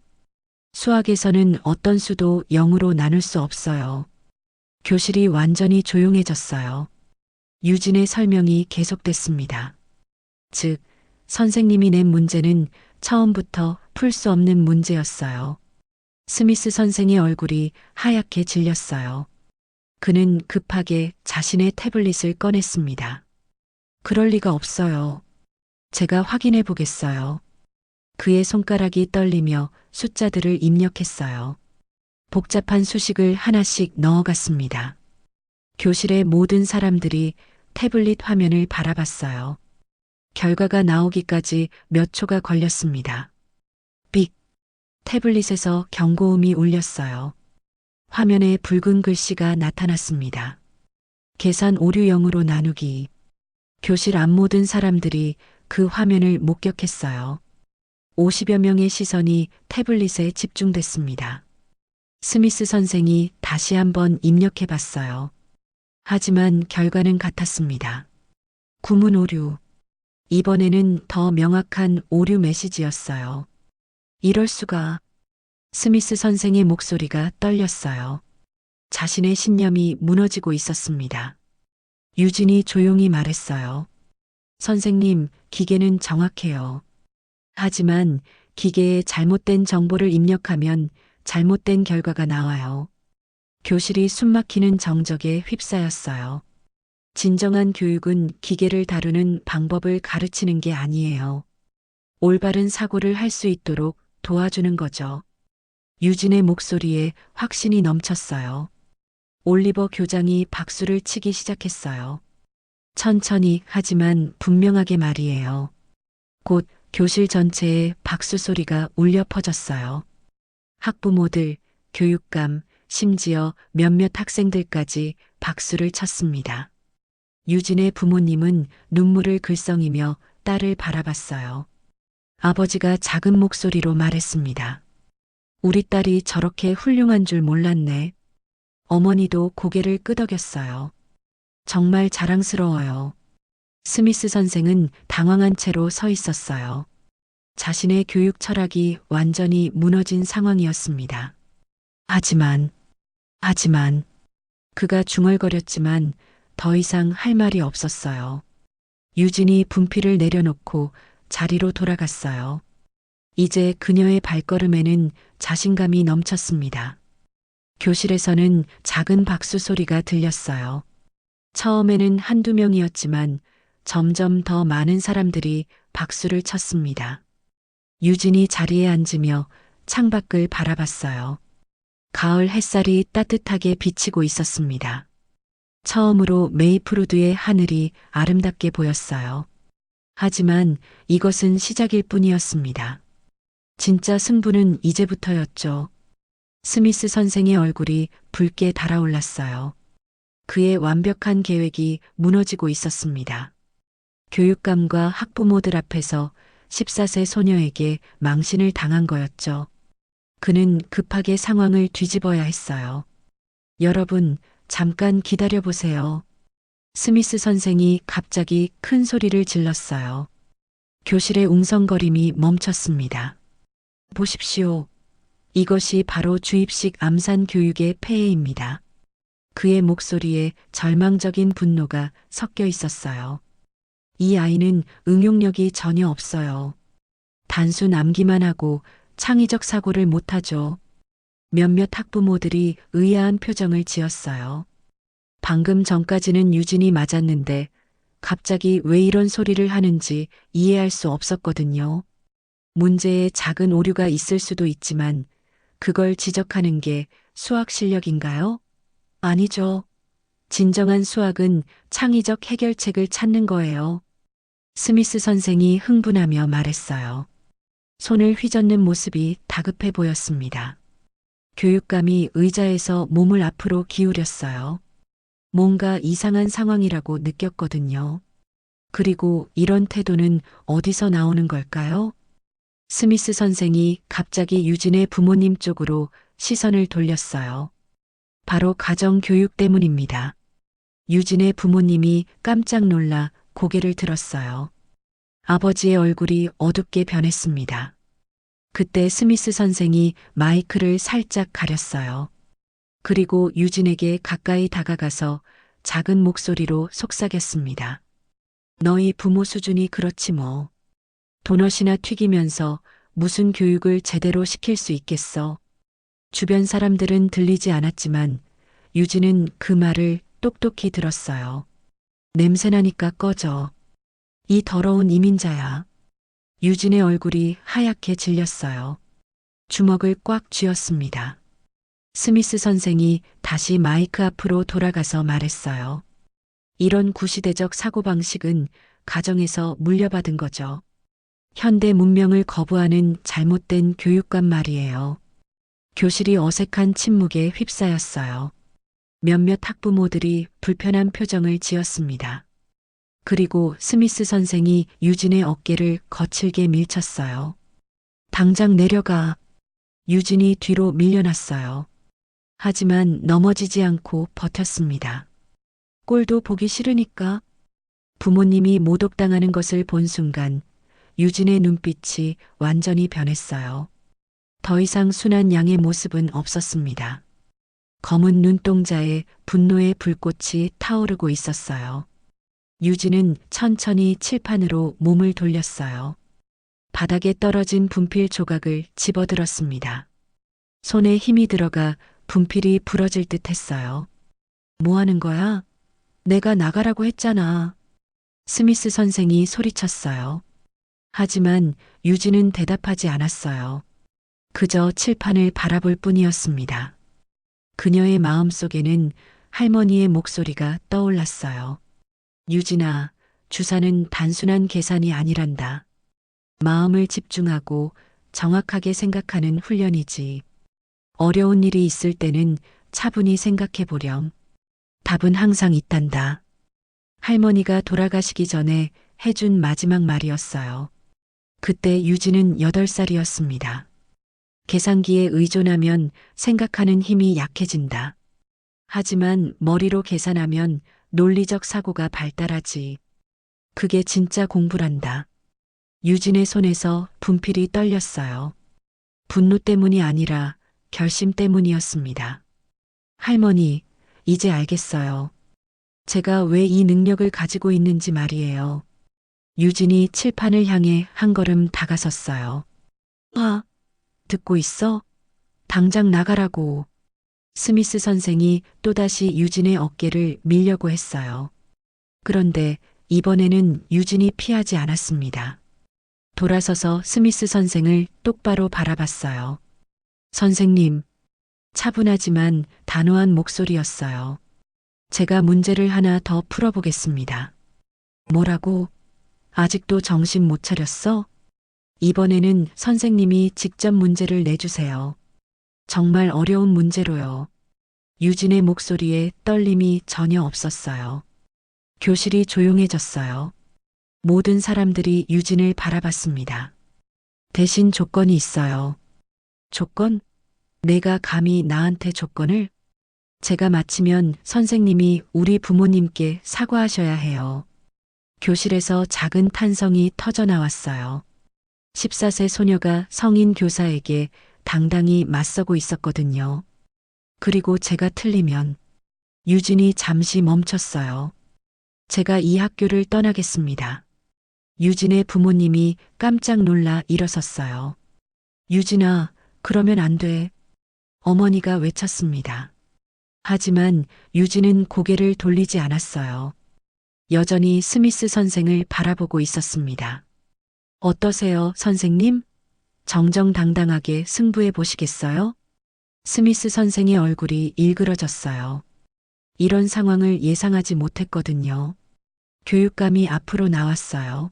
수학에서는 어떤 수도 0으로 나눌 수 없어요. 교실이 완전히 조용해졌어요. 유진의 설명이 계속됐습니다. 즉, 선생님이 낸 문제는 처음부터 풀 수 없는 문제였어요. 스미스 선생의 얼굴이 하얗게 질렸어요. 그는 급하게 자신의 태블릿을 꺼냈습니다. 그럴 리가 없어요. 제가 확인해 보겠어요. 그의 손가락이 떨리며 숫자들을 입력했어요. 복잡한 수식을 하나씩 넣어갔습니다. 교실의 모든 사람들이 태블릿 화면을 바라봤어요. 결과가 나오기까지 몇 초가 걸렸습니다. 삑! 태블릿에서 경고음이 울렸어요. 화면에 붉은 글씨가 나타났습니다. 계산 오류 0으로 나누기. 교실 앞 모든 사람들이 그 화면을 목격했어요. 50여 명의 시선이 태블릿에 집중됐습니다. 스미스 선생이 다시 한번 입력해 봤어요. 하지만 결과는 같았습니다. 구문 오류. 이번에는 더 명확한 오류 메시지였어요. 이럴 수가. 스미스 선생의 목소리가 떨렸어요. 자신의 신념이 무너지고 있었습니다. 유진이 조용히 말했어요. 선생님, 기계는 정확해요. 하지만 기계에 잘못된 정보를 입력하면 잘못된 결과가 나와요. 교실이 숨막히는 정적에 휩싸였어요. 진정한 교육은 기계를 다루는 방법을 가르치는 게 아니에요. 올바른 사고를 할 수 있도록 도와주는 거죠. 유진의 목소리에 확신이 넘쳤어요. 올리버 교장이 박수를 치기 시작했어요. 천천히 하지만 분명하게 말이에요. 곧 교실 전체에 박수 소리가 울려 퍼졌어요. 학부모들, 교육감, 심지어 몇몇 학생들까지 박수를 쳤습니다. 유진의 부모님은 눈물을 글썽이며 딸을 바라봤어요. 아버지가 작은 목소리로 말했습니다. 우리 딸이 저렇게 훌륭한 줄 몰랐네. 어머니도 고개를 끄덕였어요. 정말 자랑스러워요. 스미스 선생은 당황한 채로 서 있었어요. 자신의 교육 철학이 완전히 무너진 상황이었습니다. 하지만 그가 중얼거렸지만 더 이상 할 말이 없었어요. 유진이 분필을 내려놓고 자리로 돌아갔어요. 이제 그녀의 발걸음에는 자신감이 넘쳤습니다. 교실에서는 작은 박수 소리가 들렸어요. 처음에는 한두 명이었지만 점점 더 많은 사람들이 박수를 쳤습니다. 유진이 자리에 앉으며 창밖을 바라봤어요. 가을 햇살이 따뜻하게 비치고 있었습니다. 처음으로 메이플우드의 하늘이 아름답게 보였어요. 하지만 이것은 시작일 뿐이었습니다. 진짜 승부는 이제부터였죠. 스미스 선생의 얼굴이 붉게 달아올랐어요. 그의 완벽한 계획이 무너지고 있었습니다. 교육감과 학부모들 앞에서 14세 소녀에게 망신을 당한 거였죠. 그는 급하게 상황을 뒤집어야 했어요. 여러분, 잠깐 기다려 보세요. 스미스 선생이 갑자기 큰 소리를 질렀어요. 교실의 웅성거림이 멈췄습니다. 보십시오. 이것이 바로 주입식 암산 교육의 폐해입니다. 그의 목소리에 절망적인 분노가 섞여 있었어요. 이 아이는 응용력이 전혀 없어요. 단순 암기만 하고 창의적 사고를 못하죠. 몇몇 학부모들이 의아한 표정을 지었어요. 방금 전까지는 유진이 맞았는데 갑자기 왜 이런 소리를 하는지 이해할 수 없었거든요. 문제에 작은 오류가 있을 수도 있지만 그걸 지적하는 게 수학 실력인가요? 아니죠. 진정한 수학은 창의적 해결책을 찾는 거예요. 스미스 선생이 흥분하며 말했어요. 손을 휘젓는 모습이 다급해 보였습니다. 교육감이 의자에서 몸을 앞으로 기울였어요. 뭔가 이상한 상황이라고 느꼈거든요. 그리고 이런 태도는 어디서 나오는 걸까요? 스미스 선생이 갑자기 유진의 부모님 쪽으로 시선을 돌렸어요. 바로 가정교육 때문입니다. 유진의 부모님이 깜짝 놀라 고개를 들었어요. 아버지의 얼굴이 어둡게 변했습니다. 그때 스미스 선생이 마이크를 살짝 가렸어요. 그리고 유진에게 가까이 다가가서 작은 목소리로 속삭였습니다. 너희 부모 수준이 그렇지 뭐. 도넛이나 튀기면서 무슨 교육을 제대로 시킬 수 있겠어. 주변 사람들은 들리지 않았지만 유진은 그 말을 똑똑히 들었어요. 냄새나니까 꺼져. 이 더러운 이민자야. 유진의 얼굴이 하얗게 질렸어요. 주먹을 꽉 쥐었습니다. 스미스 선생이 다시 마이크 앞으로 돌아가서 말했어요. 이런 구시대적 사고방식은 가정에서 물려받은 거죠. 현대 문명을 거부하는 잘못된 교육관 말이에요. 교실이 어색한 침묵에 휩싸였어요. 몇몇 학부모들이 불편한 표정을 지었습니다. 그리고 스미스 선생이 유진의 어깨를 거칠게 밀쳤어요. 당장 내려가. 유진이 뒤로 밀려났어요. 하지만 넘어지지 않고 버텼습니다. 꼴도 보기 싫으니까. 부모님이 모독당하는 것을 본 순간 유진의 눈빛이 완전히 변했어요. 더 이상 순한 양의 모습은 없었습니다. 검은 눈동자에 분노의 불꽃이 타오르고 있었어요. 유진은 천천히 칠판으로 몸을 돌렸어요. 바닥에 떨어진 분필 조각을 집어들었습니다. 손에 힘이 들어가 분필이 부러질 듯 했어요. 뭐 하는 거야? 내가 나가라고 했잖아. 스미스 선생이 소리쳤어요. 하지만 유진은 대답하지 않았어요. 그저 칠판을 바라볼 뿐이었습니다. 그녀의 마음속에는 할머니의 목소리가 떠올랐어요. 유진아, 주사는 단순한 계산이 아니란다. 마음을 집중하고 정확하게 생각하는 훈련이지. 어려운 일이 있을 때는 차분히 생각해 보렴. 답은 항상 있단다. 할머니가 돌아가시기 전에 해준 마지막 말이었어요. 그때 유진은 8살이었습니다. 계산기에 의존하면 생각하는 힘이 약해진다. 하지만 머리로 계산하면 논리적 사고가 발달하지. 그게 진짜 공부란다. 유진의 손에서 분필이 떨렸어요. 분노 때문이 아니라 결심 때문이었습니다. 할머니, 이제 알겠어요. 제가 왜 이 능력을 가지고 있는지 말이에요. 유진이 칠판을 향해 한 걸음 다가섰어요. 듣고 있어? 당장 나가라고. 스미스 선생이 또다시 유진의 어깨를 밀려고 했어요. 그런데 이번에는 유진이 피하지 않았습니다. 돌아서서 스미스 선생을 똑바로 바라봤어요. 선생님, 차분하지만 단호한 목소리였어요. 제가 문제를 하나 더 풀어보겠습니다. 뭐라고? 아직도 정신 못 차렸어? 이번에는 선생님이 직접 문제를 내주세요. 정말 어려운 문제로요. 유진의 목소리에 떨림이 전혀 없었어요. 교실이 조용해졌어요. 모든 사람들이 유진을 바라봤습니다. 대신 조건이 있어요. 조건? 내가 감히 나한테 조건을? 제가 마치면 선생님이 우리 부모님께 사과하셔야 해요. 교실에서 작은 탄성이 터져 나왔어요. 14세 소녀가 성인 교사에게 당당히 맞서고 있었거든요. 그리고 제가 틀리면 유진이 잠시 멈췄어요. 제가 이 학교를 떠나겠습니다. 유진의 부모님이 깜짝 놀라 일어섰어요. 유진아, 그러면 안 돼. 어머니가 외쳤습니다. 하지만 유진은 고개를 돌리지 않았어요. 여전히 스미스 선생을 바라보고 있었습니다. 어떠세요, 선생님? 정정당당하게 승부해 보시겠어요? 스미스 선생의 얼굴이 일그러졌어요. 이런 상황을 예상하지 못했거든요. 교육감이 앞으로 나왔어요.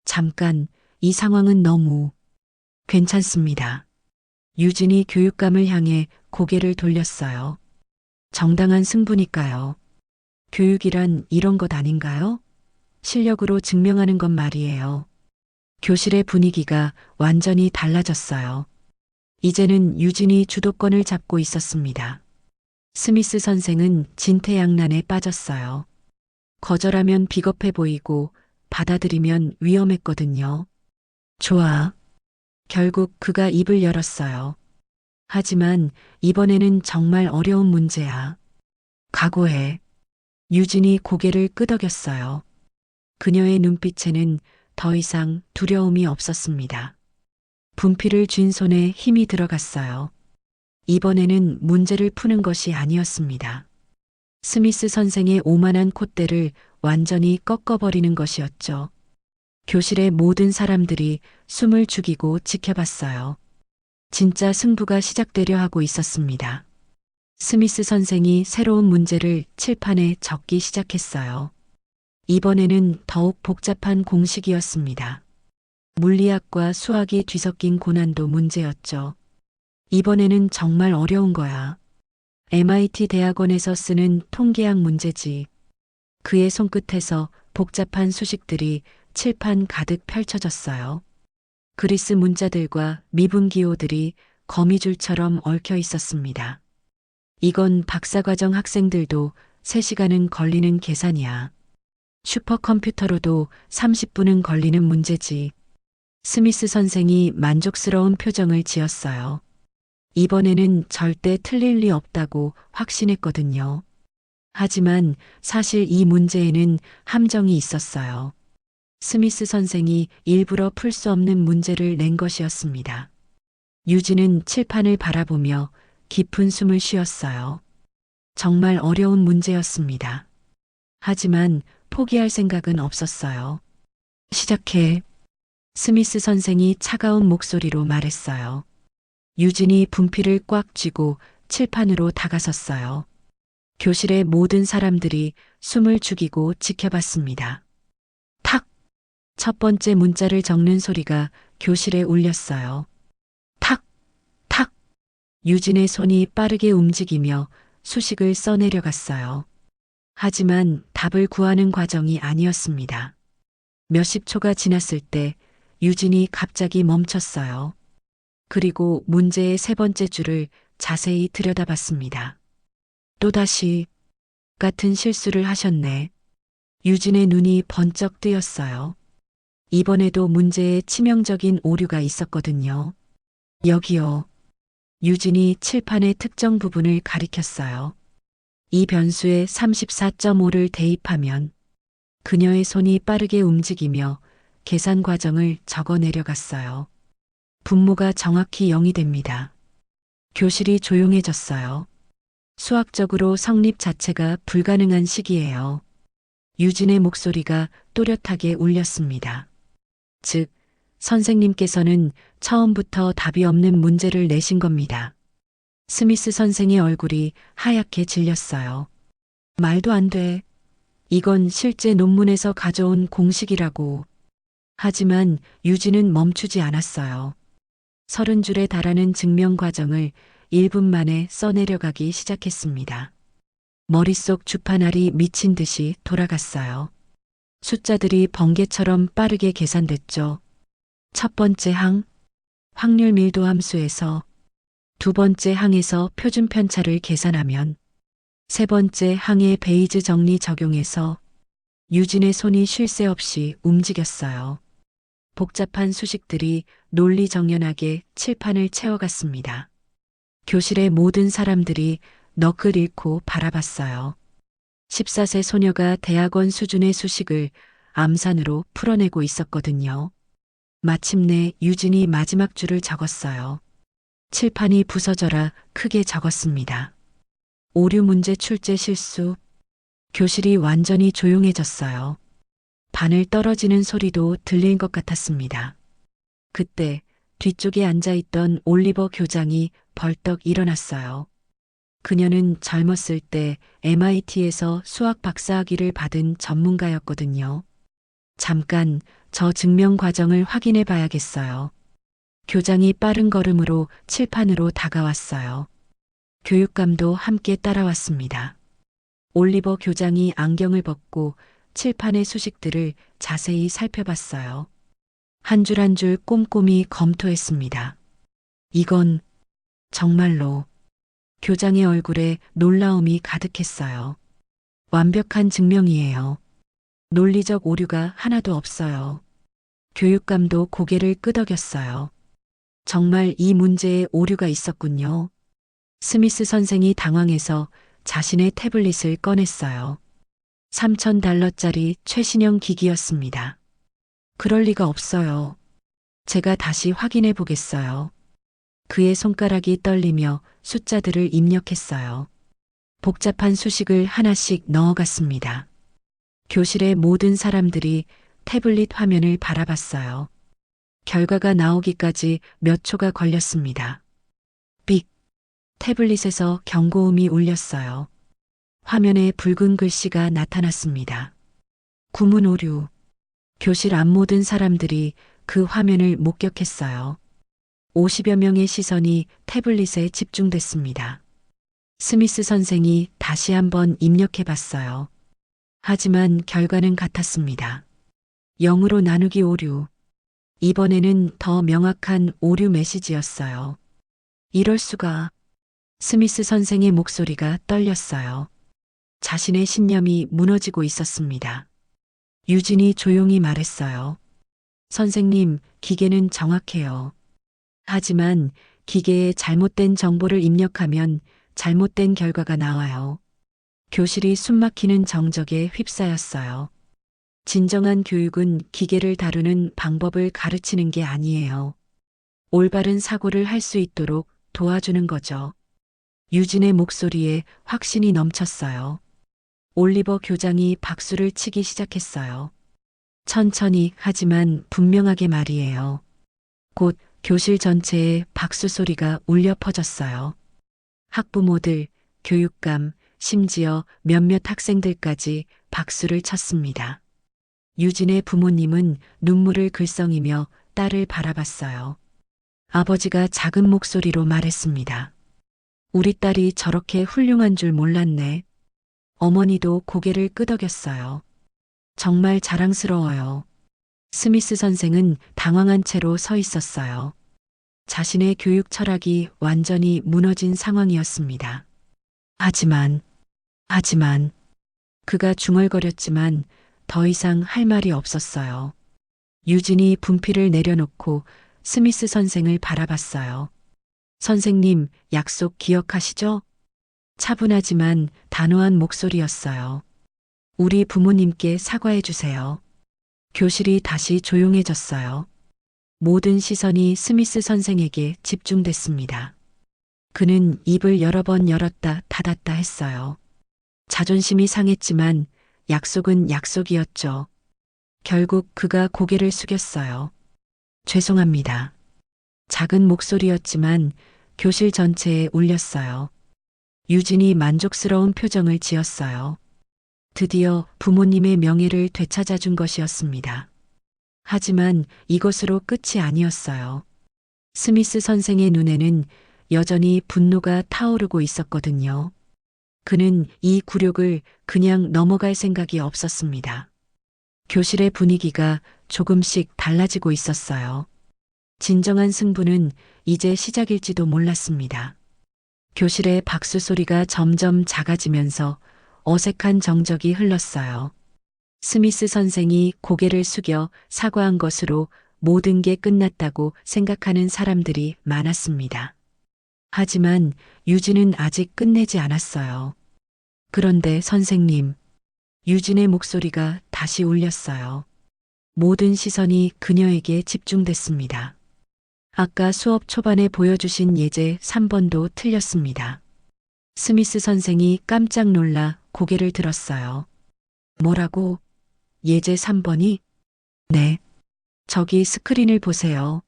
잠깐, 이 상황은 너무 괜찮습니다. 유진이 교육감을 향해 고개를 돌렸어요. 정당한 승부니까요. 교육이란 이런 것 아닌가요? 실력으로 증명하는 것 말이에요. 교실의 분위기가 완전히 달라졌어요. 이제는 유진이 주도권을 잡고 있었습니다. 스미스 선생은 진퇴양난에 빠졌어요. 거절하면 비겁해 보이고 받아들이면 위험했거든요. 좋아. 결국 그가 입을 열었어요. 하지만 이번에는 정말 어려운 문제야. 각오해. 유진이 고개를 끄덕였어요. 그녀의 눈빛에는 더 이상 두려움이 없었습니다. 분필을 쥔 손에 힘이 들어갔어요. 이번에는 문제를 푸는 것이 아니었습니다. 스미스 선생의 오만한 콧대를 완전히 꺾어버리는 것이었죠. 교실의 모든 사람들이 숨을 죽이고 지켜봤어요. 진짜 승부가 시작되려 하고 있었습니다. 스미스 선생이 새로운 문제를 칠판에 적기 시작했어요. 이번에는 더욱 복잡한 공식이었습니다. 물리학과 수학이 뒤섞인 고난도 문제였죠. 이번에는 정말 어려운 거야. MIT 대학원에서 쓰는 통계학 문제지. 그의 손끝에서 복잡한 수식들이 칠판 가득 펼쳐졌어요. 그리스 문자들과 미분 기호들이 거미줄처럼 얽혀 있었습니다. 이건 박사과정 학생들도 3시간은 걸리는 계산이야. 슈퍼컴퓨터로도 30분은 걸리는 문제지. 스미스 선생이 만족스러운 표정을 지었어요. 이번에는 절대 틀릴 리 없다고 확신했거든요. 하지만 사실 이 문제에는 함정이 있었어요. 스미스 선생이 일부러 풀 수 없는 문제를 낸 것이었습니다. 유진은 칠판을 바라보며 깊은 숨을 쉬었어요. 정말 어려운 문제였습니다. 하지만 포기할 생각은 없었어요. 시작해. 스미스 선생이 차가운 목소리로 말했어요. 유진이 분필을 꽉 쥐고 칠판으로 다가섰어요. 교실의 모든 사람들이 숨을 죽이고 지켜봤습니다. 탁! 첫 번째 문자를 적는 소리가 교실에 울렸어요. 탁! 탁! 유진의 손이 빠르게 움직이며 수식을 써내려갔어요. 하지만 답을 구하는 과정이 아니었습니다. 몇십 초가 지났을 때 유진이 갑자기 멈췄어요. 그리고 문제의 3번째 줄을 자세히 들여다봤습니다. 또다시 같은 실수를 하셨네. 유진의 눈이 번쩍 뜨였어요. 이번에도 문제에 치명적인 오류가 있었거든요. 여기요. 유진이 칠판의 특정 부분을 가리켰어요. 이 변수에 34.5를 대입하면 그녀의 손이 빠르게 움직이며 계산 과정을 적어 내려갔어요. 분모가 정확히 0이 됩니다. 교실이 조용해졌어요. 수학적으로 성립 자체가 불가능한 시기예요. 유진의 목소리가 또렷하게 울렸습니다. 즉, 선생님께서는 처음부터 답이 없는 문제를 내신 겁니다. 스미스 선생의 얼굴이 하얗게 질렸어요. 말도 안 돼. 이건 실제 논문에서 가져온 공식이라고. 하지만 유진은 멈추지 않았어요. 30줄에 달하는 증명 과정을 1분 만에 써내려가기 시작했습니다. 머릿속 주판알이 미친 듯이 돌아갔어요. 숫자들이 번개처럼 빠르게 계산됐죠. 첫 번째 항, 확률 밀도 함수에서 두 번째 항에서 표준 편차를 계산하면 세 번째 항의 베이즈 정리 적용해서 유진의 손이 쉴 새 없이 움직였어요. 복잡한 수식들이 논리정연하게 칠판을 채워갔습니다. 교실의 모든 사람들이 넋을 잃고 바라봤어요. 14세 소녀가 대학원 수준의 수식을 암산으로 풀어내고 있었거든요. 마침내 유진이 마지막 줄을 적었어요. 칠판이 부서져라 크게 적었습니다. 오류 문제 출제 실수. 교실이 완전히 조용해졌어요. 바늘 떨어지는 소리도 들릴 것 같았습니다. 그때 뒤쪽에 앉아있던 올리버 교장이 벌떡 일어났어요. 그녀는 젊었을 때 MIT에서 수학 박사학위를 받은 전문가였거든요. 잠깐 저 증명 과정을 확인해 봐야겠어요. 교장이 빠른 걸음으로 칠판으로 다가왔어요. 교육감도 함께 따라왔습니다. 올리버 교장이 안경을 벗고 칠판의 수식들을 자세히 살펴봤어요. 한 줄 한 줄 꼼꼼히 검토했습니다. 이건 정말로 교장의 얼굴에 놀라움이 가득했어요. 완벽한 증명이에요. 논리적 오류가 하나도 없어요. 교육감도 고개를 끄덕였어요. 정말 이 문제에 오류가 있었군요. 스미스 선생이 당황해서 자신의 태블릿을 꺼냈어요. $3,000짜리 최신형 기기였습니다. 그럴 리가 없어요. 제가 다시 확인해 보겠어요. 그의 손가락이 떨리며 숫자들을 입력했어요. 복잡한 수식을 하나씩 넣어갔습니다. 교실의 모든 사람들이 태블릿 화면을 바라봤어요. 결과가 나오기까지 몇 초가 걸렸습니다. 삑! 태블릿에서 경고음이 울렸어요. 화면에 붉은 글씨가 나타났습니다. 구문 오류. 교실 앞 모든 사람들이 그 화면을 목격했어요. 50여 명의 시선이 태블릿에 집중됐습니다. 스미스 선생이 다시 한번 입력해 봤어요. 하지만 결과는 같았습니다. 0으로 나누기 오류. 이번에는 더 명확한 오류 메시지였어요. 이럴 수가. 스미스 선생의 목소리가 떨렸어요. 자신의 신념이 무너지고 있었습니다. 유진이 조용히 말했어요. 선생님, 기계는 정확해요. 하지만 기계에 잘못된 정보를 입력하면 잘못된 결과가 나와요. 교실이 숨막히는 정적에 휩싸였어요. 진정한 교육은 기계를 다루는 방법을 가르치는 게 아니에요. 올바른 사고를 할 수 있도록 도와주는 거죠. 유진의 목소리에 확신이 넘쳤어요. 올리버 교장이 박수를 치기 시작했어요. 천천히 하지만 분명하게 말이에요. 곧 교실 전체에 박수 소리가 울려 퍼졌어요. 학부모들, 교육감, 심지어 몇몇 학생들까지 박수를 쳤습니다. 유진의 부모님은 눈물을 글썽이며 딸을 바라봤어요. 아버지가 작은 목소리로 말했습니다. 우리 딸이 저렇게 훌륭한 줄 몰랐네. 어머니도 고개를 끄덕였어요. 정말 자랑스러워요. 스미스 선생은 당황한 채로 서 있었어요. 자신의 교육 철학이 완전히 무너진 상황이었습니다. 하지만 그가 중얼거렸지만 더 이상 할 말이 없었어요. 유진이 분필을 내려놓고 스미스 선생을 바라봤어요. 선생님, 약속 기억하시죠? 차분하지만 단호한 목소리였어요. 우리 부모님께 사과해 주세요. 교실이 다시 조용해졌어요. 모든 시선이 스미스 선생에게 집중됐습니다. 그는 입을 여러 번 열었다 닫았다 했어요. 자존심이 상했지만 약속은 약속이었죠. 결국 그가 고개를 숙였어요. 죄송합니다. 작은 목소리였지만 교실 전체에 울렸어요. 유진이 만족스러운 표정을 지었어요. 드디어 부모님의 명예를 되찾아준 것이었습니다. 하지만 이것으로 끝이 아니었어요. 스미스 선생의 눈에는 여전히 분노가 타오르고 있었거든요. 그는 이 굴욕을 그냥 넘어갈 생각이 없었습니다. 교실의 분위기가 조금씩 달라지고 있었어요. 진정한 승부는 이제 시작일지도 몰랐습니다. 교실의 박수 소리가 점점 작아지면서 어색한 정적이 흘렀어요. 스미스 선생이 고개를 숙여 사과한 것으로 모든 게 끝났다고 생각하는 사람들이 많았습니다. 하지만 유진은 아직 끝내지 않았어요. 그런데 선생님, 유진의 목소리가 다시 울렸어요. 모든 시선이 그녀에게 집중됐습니다. 아까 수업 초반에 보여주신 예제 3번도 틀렸습니다. 스미스 선생이 깜짝 놀라 고개를 들었어요. 뭐라고? 예제 3번이? 네. 저기 스크린을 보세요.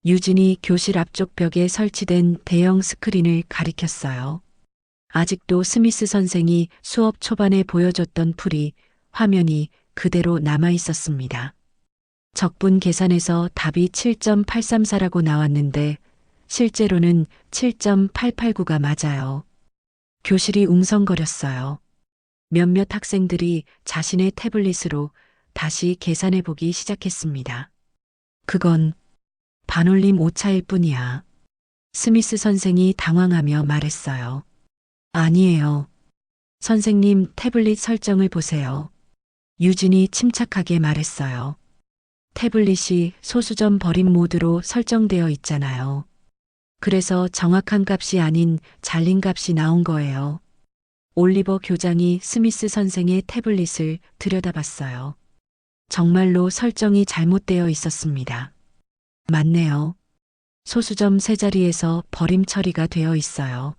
유진이 교실 앞쪽 벽에 설치된 대형 스크린을 가리켰어요. 아직도 스미스 선생이 수업 초반에 보여줬던 풀이 화면이 그대로 남아 있었습니다. 적분 계산에서 답이 7.834라고 나왔는데 실제로는 7.889가 맞아요. 교실이 웅성거렸어요. 몇몇 학생들이 자신의 태블릿으로 다시 계산해 보기 시작했습니다. 그건 반올림 오차일 뿐이야. 스미스 선생이 당황하며 말했어요. 아니에요. 선생님 태블릿 설정을 보세요. 유진이 침착하게 말했어요. 태블릿이 소수점 버림 모드로 설정되어 있잖아요. 그래서 정확한 값이 아닌 잘린 값이 나온 거예요. 올리버 교장이 스미스 선생의 태블릿을 들여다봤어요. 정말로 설정이 잘못되어 있었습니다. 맞네요. 소수점 세 자리에서 버림 처리가 되어 있어요.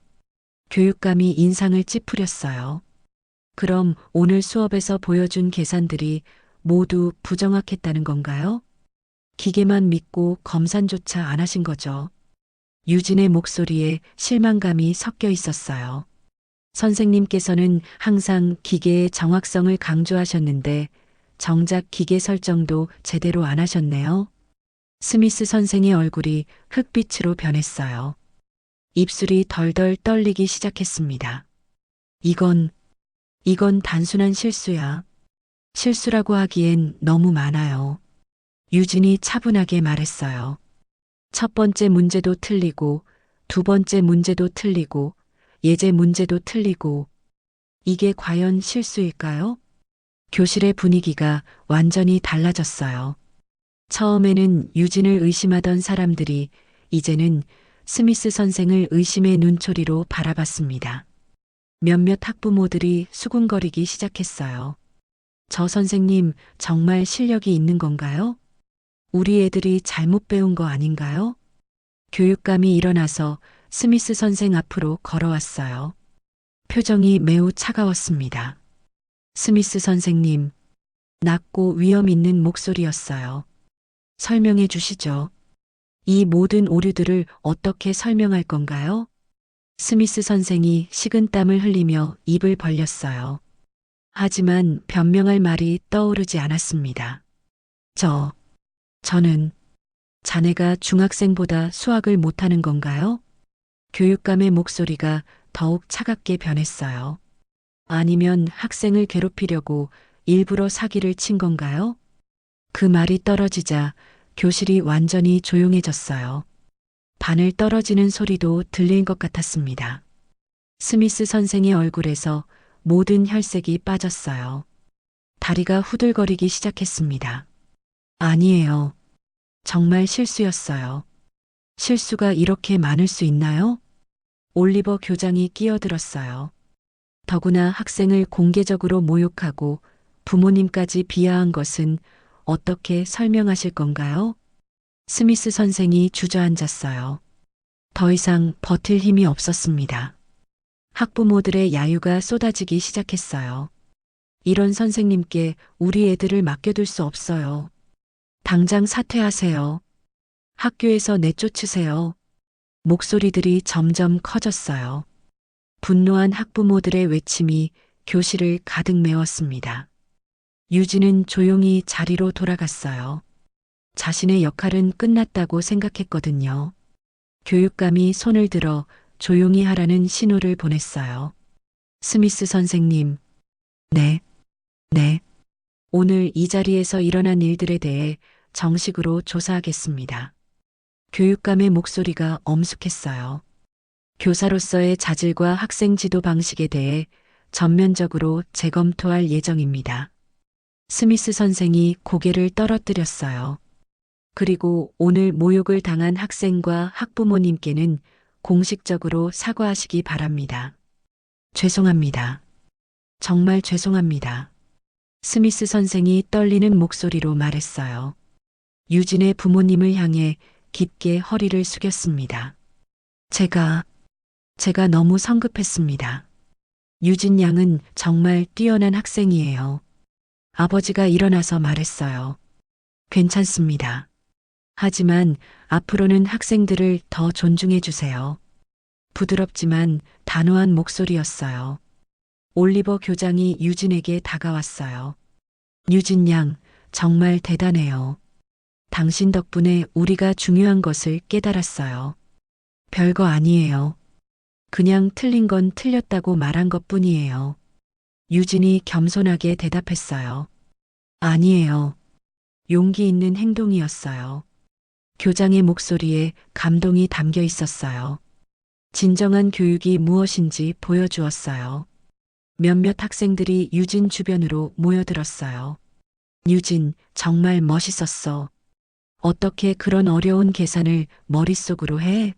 교육감이 인상을 찌푸렸어요. 그럼 오늘 수업에서 보여준 계산들이 모두 부정확했다는 건가요? 기계만 믿고 검산조차 안 하신 거죠. 유진의 목소리에 실망감이 섞여 있었어요. 선생님께서는 항상 기계의 정확성을 강조하셨는데 정작 기계 설정도 제대로 안 하셨네요. 스미스 선생의 얼굴이 흑빛으로 변했어요. 입술이 덜덜 떨리기 시작했습니다. 이건 단순한 실수야. 실수라고 하기엔 너무 많아요. 유진이 차분하게 말했어요. 첫 번째 문제도 틀리고, 두 번째 문제도 틀리고, 예제 문제도 틀리고, 이게 과연 실수일까요? 교실의 분위기가 완전히 달라졌어요. 처음에는 유진을 의심하던 사람들이 이제는 스미스 선생을 의심의 눈초리로 바라봤습니다. 몇몇 학부모들이 수군거리기 시작했어요. 저 선생님 정말 실력이 있는 건가요? 우리 애들이 잘못 배운 거 아닌가요? 교육감이 일어나서 스미스 선생 앞으로 걸어왔어요. 표정이 매우 차가웠습니다. 스미스 선생님, 낮고 위험 있는 목소리였어요. 설명해 주시죠. 이 모든 오류들을 어떻게 설명할 건가요? 스미스 선생이 식은땀을 흘리며 입을 벌렸어요. 하지만 변명할 말이 떠오르지 않았습니다. 저는 자네가 중학생보다 수학을 못하는 건가요? 교육감의 목소리가 더욱 차갑게 변했어요. 아니면 학생을 괴롭히려고 일부러 사기를 친 건가요? 그 말이 떨어지자 교실이 완전히 조용해졌어요. 바늘 떨어지는 소리도 들릴 것 같았습니다. 스미스 선생의 얼굴에서 모든 혈색이 빠졌어요. 다리가 후들거리기 시작했습니다. 아니에요. 정말 실수였어요. 실수가 이렇게 많을 수 있나요? 올리버 교장이 끼어들었어요. 더구나 학생을 공개적으로 모욕하고 부모님까지 비하한 것은 어떻게 설명하실 건가요? 스미스 선생이 주저앉았어요. 더 이상 버틸 힘이 없었습니다. 학부모들의 야유가 쏟아지기 시작했어요. 이런 선생님께 우리 애들을 맡겨둘 수 없어요. 당장 사퇴하세요. 학교에서 내쫓으세요. 목소리들이 점점 커졌어요. 분노한 학부모들의 외침이 교실을 가득 메웠습니다. 유진은 조용히 자리로 돌아갔어요. 자신의 역할은 끝났다고 생각했거든요. 교육감이 손을 들어 조용히 하라는 신호를 보냈어요. 스미스 선생님, 네. 오늘 이 자리에서 일어난 일들에 대해 정식으로 조사하겠습니다. 교육감의 목소리가 엄숙했어요. 교사로서의 자질과 학생 지도 방식에 대해 전면적으로 재검토할 예정입니다. 스미스 선생이 고개를 떨어뜨렸어요. 그리고 오늘 모욕을 당한 학생과 학부모님께는 공식적으로 사과하시기 바랍니다. 죄송합니다. 정말 죄송합니다. 스미스 선생이 떨리는 목소리로 말했어요. 유진의 부모님을 향해 깊게 허리를 숙였습니다. 제가 너무 성급했습니다. 유진 양은 정말 뛰어난 학생이에요. 아버지가 일어나서 말했어요. 괜찮습니다. 하지만 앞으로는 학생들을 더 존중해 주세요. 부드럽지만 단호한 목소리였어요. 올리버 교장이 유진에게 다가왔어요. 유진 양, 정말 대단해요. 당신 덕분에 우리가 중요한 것을 깨달았어요. 별거 아니에요. 그냥 틀린 건 틀렸다고 말한 것 뿐이에요. 유진이 겸손하게 대답했어요. 아니에요. 용기 있는 행동이었어요. 교장의 목소리에 감동이 담겨 있었어요. 진정한 교육이 무엇인지 보여주었어요. 몇몇 학생들이 유진 주변으로 모여들었어요. 유진, 정말 멋있었어. 어떻게 그런 어려운 계산을 머릿속으로 해?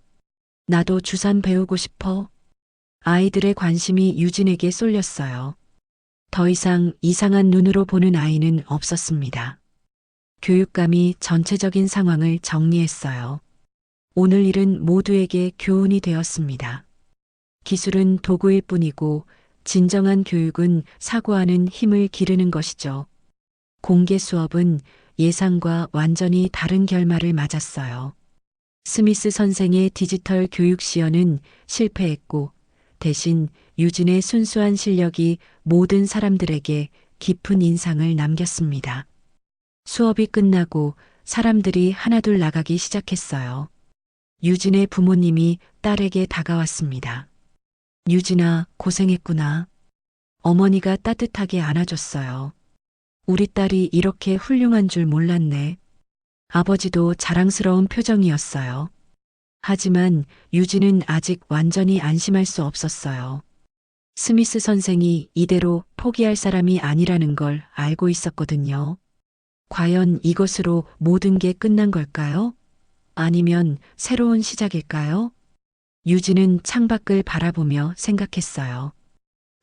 나도 주산 배우고 싶어. 아이들의 관심이 유진에게 쏠렸어요. 더 이상 이상한 눈으로 보는 아이는 없었습니다. 교육감이 전체적인 상황을 정리했어요. 오늘 일은 모두에게 교훈이 되었습니다. 기술은 도구일 뿐이고 진정한 교육은 사고하는 힘을 기르는 것이죠. 공개 수업은 예상과 완전히 다른 결말을 맞았어요. 스미스 선생의 디지털 교육 시연은 실패했고 대신 유진의 순수한 실력이 모든 사람들에게 깊은 인상을 남겼습니다. 수업이 끝나고 사람들이 하나둘 나가기 시작했어요. 유진의 부모님이 딸에게 다가왔습니다. 유진아, 고생했구나. 어머니가 따뜻하게 안아줬어요. 우리 딸이 이렇게 훌륭한 줄 몰랐네. 아버지도 자랑스러운 표정이었어요. 하지만 유진은 아직 완전히 안심할 수 없었어요. 스미스 선생이 이대로 포기할 사람이 아니라는 걸 알고 있었거든요. 과연 이것으로 모든 게 끝난 걸까요? 아니면 새로운 시작일까요? 유진은 창밖을 바라보며 생각했어요.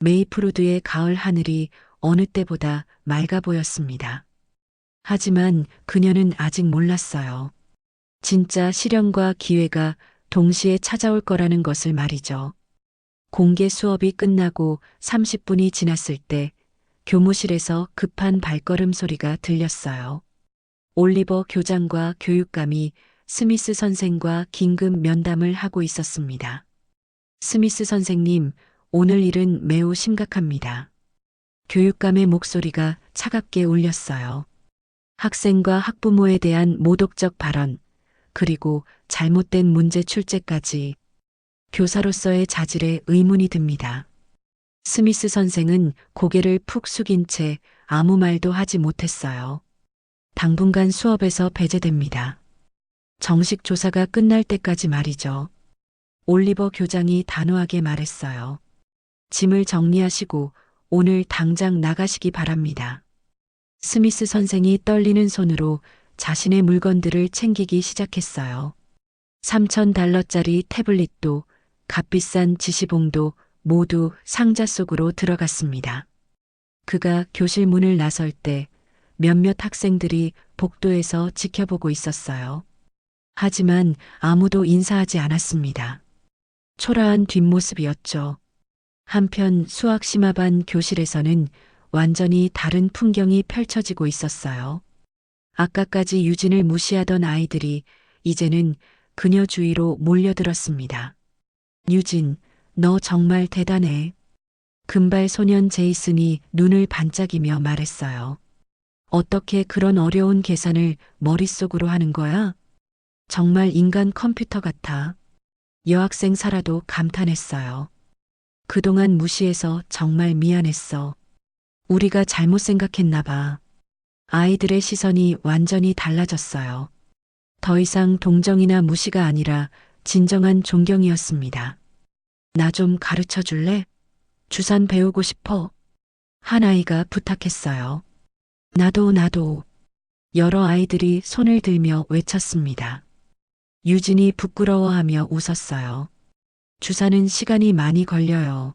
메이프루드의 가을 하늘이 어느 때보다 맑아 보였습니다. 하지만 그녀는 아직 몰랐어요. 진짜 시련과 기회가 동시에 찾아올 거라는 것을 말이죠. 공개 수업이 끝나고 30분이 지났을 때 교무실에서 급한 발걸음 소리가 들렸어요. 올리버 교장과 교육감이 스미스 선생과 긴급 면담을 하고 있었습니다. 스미스 선생님, 오늘 일은 매우 심각합니다. 교육감의 목소리가 차갑게 울렸어요. 학생과 학부모에 대한 모독적 발언, 그리고 잘못된 문제 출제까지 교사로서의 자질에 의문이 듭니다. 스미스 선생은 고개를 푹 숙인 채 아무 말도 하지 못했어요. 당분간 수업에서 배제됩니다. 정식 조사가 끝날 때까지 말이죠. 올리버 교장이 단호하게 말했어요. 짐을 정리하시고 오늘 당장 나가시기 바랍니다. 스미스 선생이 떨리는 손으로 자신의 물건들을 챙기기 시작했어요. $3,000짜리 태블릿도 값비싼 지시봉도 모두 상자 속으로 들어갔습니다. 그가 교실 문을 나설 때 몇몇 학생들이 복도에서 지켜보고 있었어요. 하지만 아무도 인사하지 않았습니다. 초라한 뒷모습이었죠. 한편 수학 심화반 교실에서는 완전히 다른 풍경이 펼쳐지고 있었어요. 아까까지 유진을 무시하던 아이들이 이제는 그녀 주위로 몰려들었습니다. 유진, 너 정말 대단해. 금발 소년 제이슨이 눈을 반짝이며 말했어요. 어떻게 그런 어려운 계산을 머릿속으로 하는 거야? 정말 인간 컴퓨터 같아. 여학생 사라도 감탄했어요. 그동안 무시해서 정말 미안했어. 우리가 잘못 생각했나 봐. 아이들의 시선이 완전히 달라졌어요. 더 이상 동정이나 무시가 아니라 진정한 존경이었습니다. 나 좀 가르쳐 줄래? 주산 배우고 싶어. 한 아이가 부탁했어요. 나도. 여러 아이들이 손을 들며 외쳤습니다. 유진이 부끄러워하며 웃었어요. 주사는 시간이 많이 걸려요.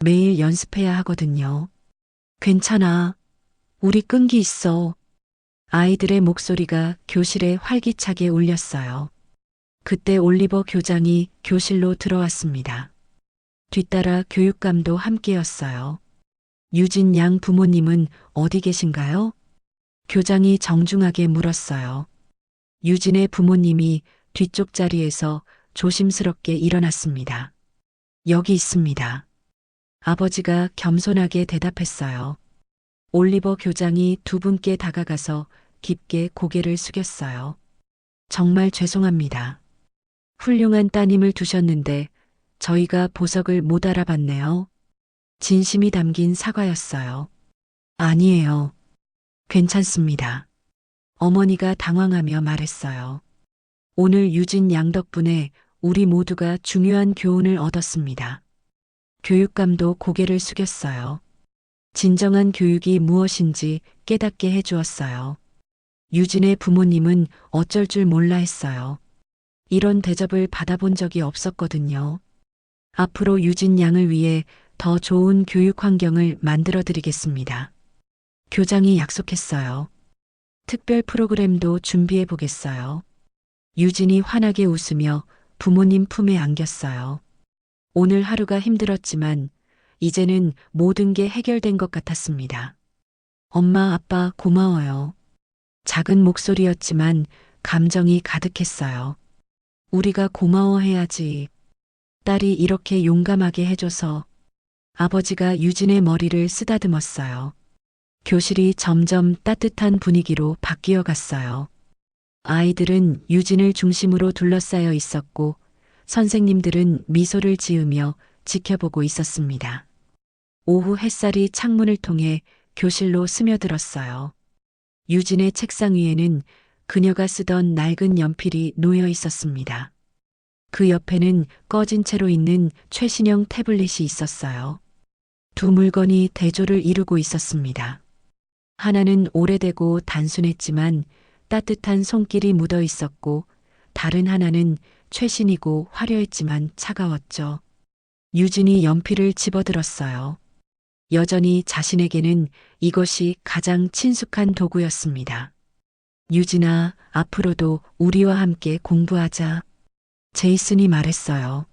매일 연습해야 하거든요. 괜찮아. 우리 끈기 있어. 아이들의 목소리가 교실에 활기차게 울렸어요. 그때 올리버 교장이 교실로 들어왔습니다. 뒤따라 교육감도 함께였어요. 유진 양 부모님은 어디 계신가요? 교장이 정중하게 물었어요. 유진의 부모님이 뒤쪽 자리에서 조심스럽게 일어났습니다. 여기 있습니다. 아버지가 겸손하게 대답했어요. 올리버 교장이 두 분께 다가가서 깊게 고개를 숙였어요. 정말 죄송합니다. 훌륭한 따님을 두셨는데 저희가 보석을 못 알아봤네요. 진심이 담긴 사과였어요. 아니에요. 괜찮습니다. 어머니가 당황하며 말했어요. 오늘 유진 양 덕분에 우리 모두가 중요한 교훈을 얻었습니다. 교육감도 고개를 숙였어요. 진정한 교육이 무엇인지 깨닫게 해주었어요. 유진의 부모님은 어쩔 줄 몰라 했어요. 이런 대접을 받아본 적이 없었거든요. 앞으로 유진 양을 위해 더 좋은 교육 환경을 만들어 드리겠습니다. 교장이 약속했어요. 특별 프로그램도 준비해 보겠어요. 유진이 환하게 웃으며 부모님 품에 안겼어요. 오늘 하루가 힘들었지만 이제는 모든 게 해결된 것 같았습니다. 엄마, 아빠 고마워요. 작은 목소리였지만 감정이 가득했어요. 우리가 고마워해야지. 딸이 이렇게 용감하게 해줘서. 아버지가 유진의 머리를 쓰다듬었어요. 교실이 점점 따뜻한 분위기로 바뀌어 갔어요. 아이들은 유진을 중심으로 둘러싸여 있었고 선생님들은 미소를 지으며 지켜보고 있었습니다. 오후 햇살이 창문을 통해 교실로 스며들었어요. 유진의 책상 위에는 그녀가 쓰던 낡은 연필이 놓여 있었습니다. 그 옆에는 꺼진 채로 있는 최신형 태블릿이 있었어요. 두 물건이 대조를 이루고 있었습니다. 하나는 오래되고 단순했지만 따뜻한 손길이 묻어 있었고 다른 하나는 최신이고 화려했지만 차가웠죠. 유진이 연필을 집어들었어요. 여전히 자신에게는 이것이 가장 친숙한 도구였습니다. 유진아, 앞으로도 우리와 함께 공부하자. 제이슨이 말했어요.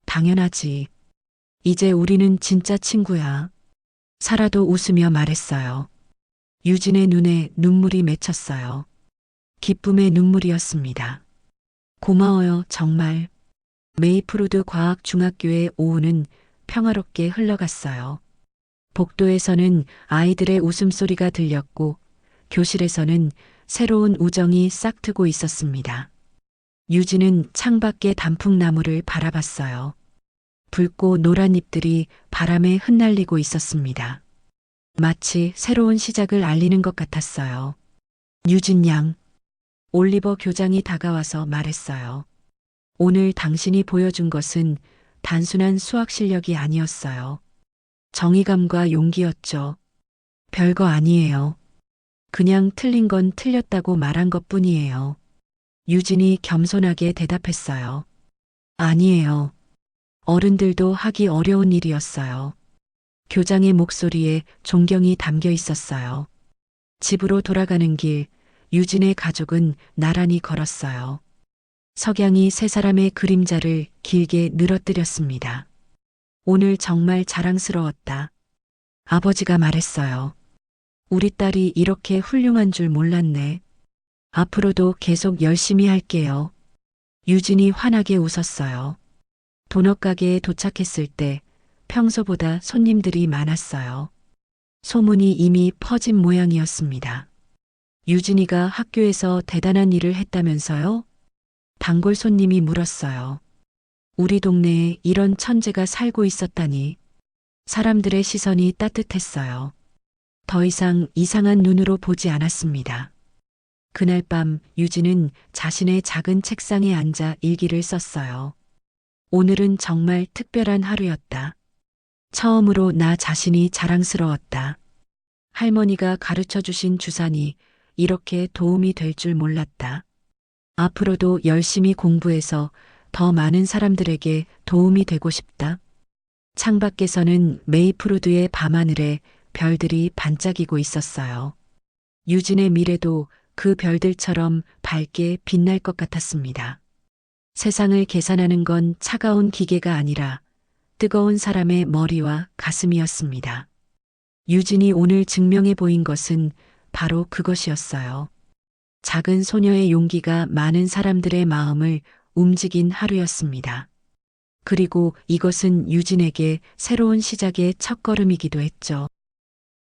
당연하지. 이제 우리는 진짜 친구야. 사라도 웃으며 말했어요. 유진의 눈에 눈물이 맺혔어요. 기쁨의 눈물이었습니다. 고마워요, 정말. 메이프루드 과학중학교의 오후는 평화롭게 흘러갔어요. 복도에서는 아이들의 웃음소리가 들렸고 교실에서는 새로운 우정이 싹트고 있었습니다. 유진은 창밖의 단풍나무를 바라봤어요. 붉고 노란 잎들이 바람에 흩날리고 있었습니다. 마치 새로운 시작을 알리는 것 같았어요. 유진 양. 올리버 교장이 다가와서 말했어요. 오늘 당신이 보여준 것은 단순한 수학 실력이 아니었어요. 정의감과 용기였죠. 별거 아니에요. 그냥 틀린 건 틀렸다고 말한 것 뿐이에요. 유진이 겸손하게 대답했어요. 아니에요. 어른들도 하기 어려운 일이었어요. 교장의 목소리에 존경이 담겨 있었어요. 집으로 돌아가는 길, 유진의 가족은 나란히 걸었어요. 석양이 세 사람의 그림자를 길게 늘어뜨렸습니다. 오늘 정말 자랑스러웠다. 아버지가 말했어요. 우리 딸이 이렇게 훌륭한 줄 몰랐네. 앞으로도 계속 열심히 할게요. 유진이 환하게 웃었어요. 도넛 가게에 도착했을 때 평소보다 손님들이 많았어요. 소문이 이미 퍼진 모양이었습니다. 유진이가 학교에서 대단한 일을 했다면서요? 단골 손님이 물었어요. 우리 동네에 이런 천재가 살고 있었다니. 사람들의 시선이 따뜻했어요. 더 이상 이상한 눈으로 보지 않았습니다. 그날 밤 유진은 자신의 작은 책상에 앉아 일기를 썼어요. 오늘은 정말 특별한 하루였다. 처음으로 나 자신이 자랑스러웠다. 할머니가 가르쳐 주신 주산이 이렇게 도움이 될 줄 몰랐다. 앞으로도 열심히 공부해서 더 많은 사람들에게 도움이 되고 싶다. 창밖에서는 메이프루드의 밤하늘에 별들이 반짝이고 있었어요. 유진의 미래도 그 별들처럼 밝게 빛날 것 같았습니다. 세상을 계산하는 건 차가운 기계가 아니라 뜨거운 사람의 머리와 가슴이었습니다. 유진이 오늘 증명해 보인 것은 바로 그것이었어요. 작은 소녀의 용기가 많은 사람들의 마음을 움직인 하루였습니다. 그리고 이것은 유진에게 새로운 시작의 첫걸음이기도 했죠.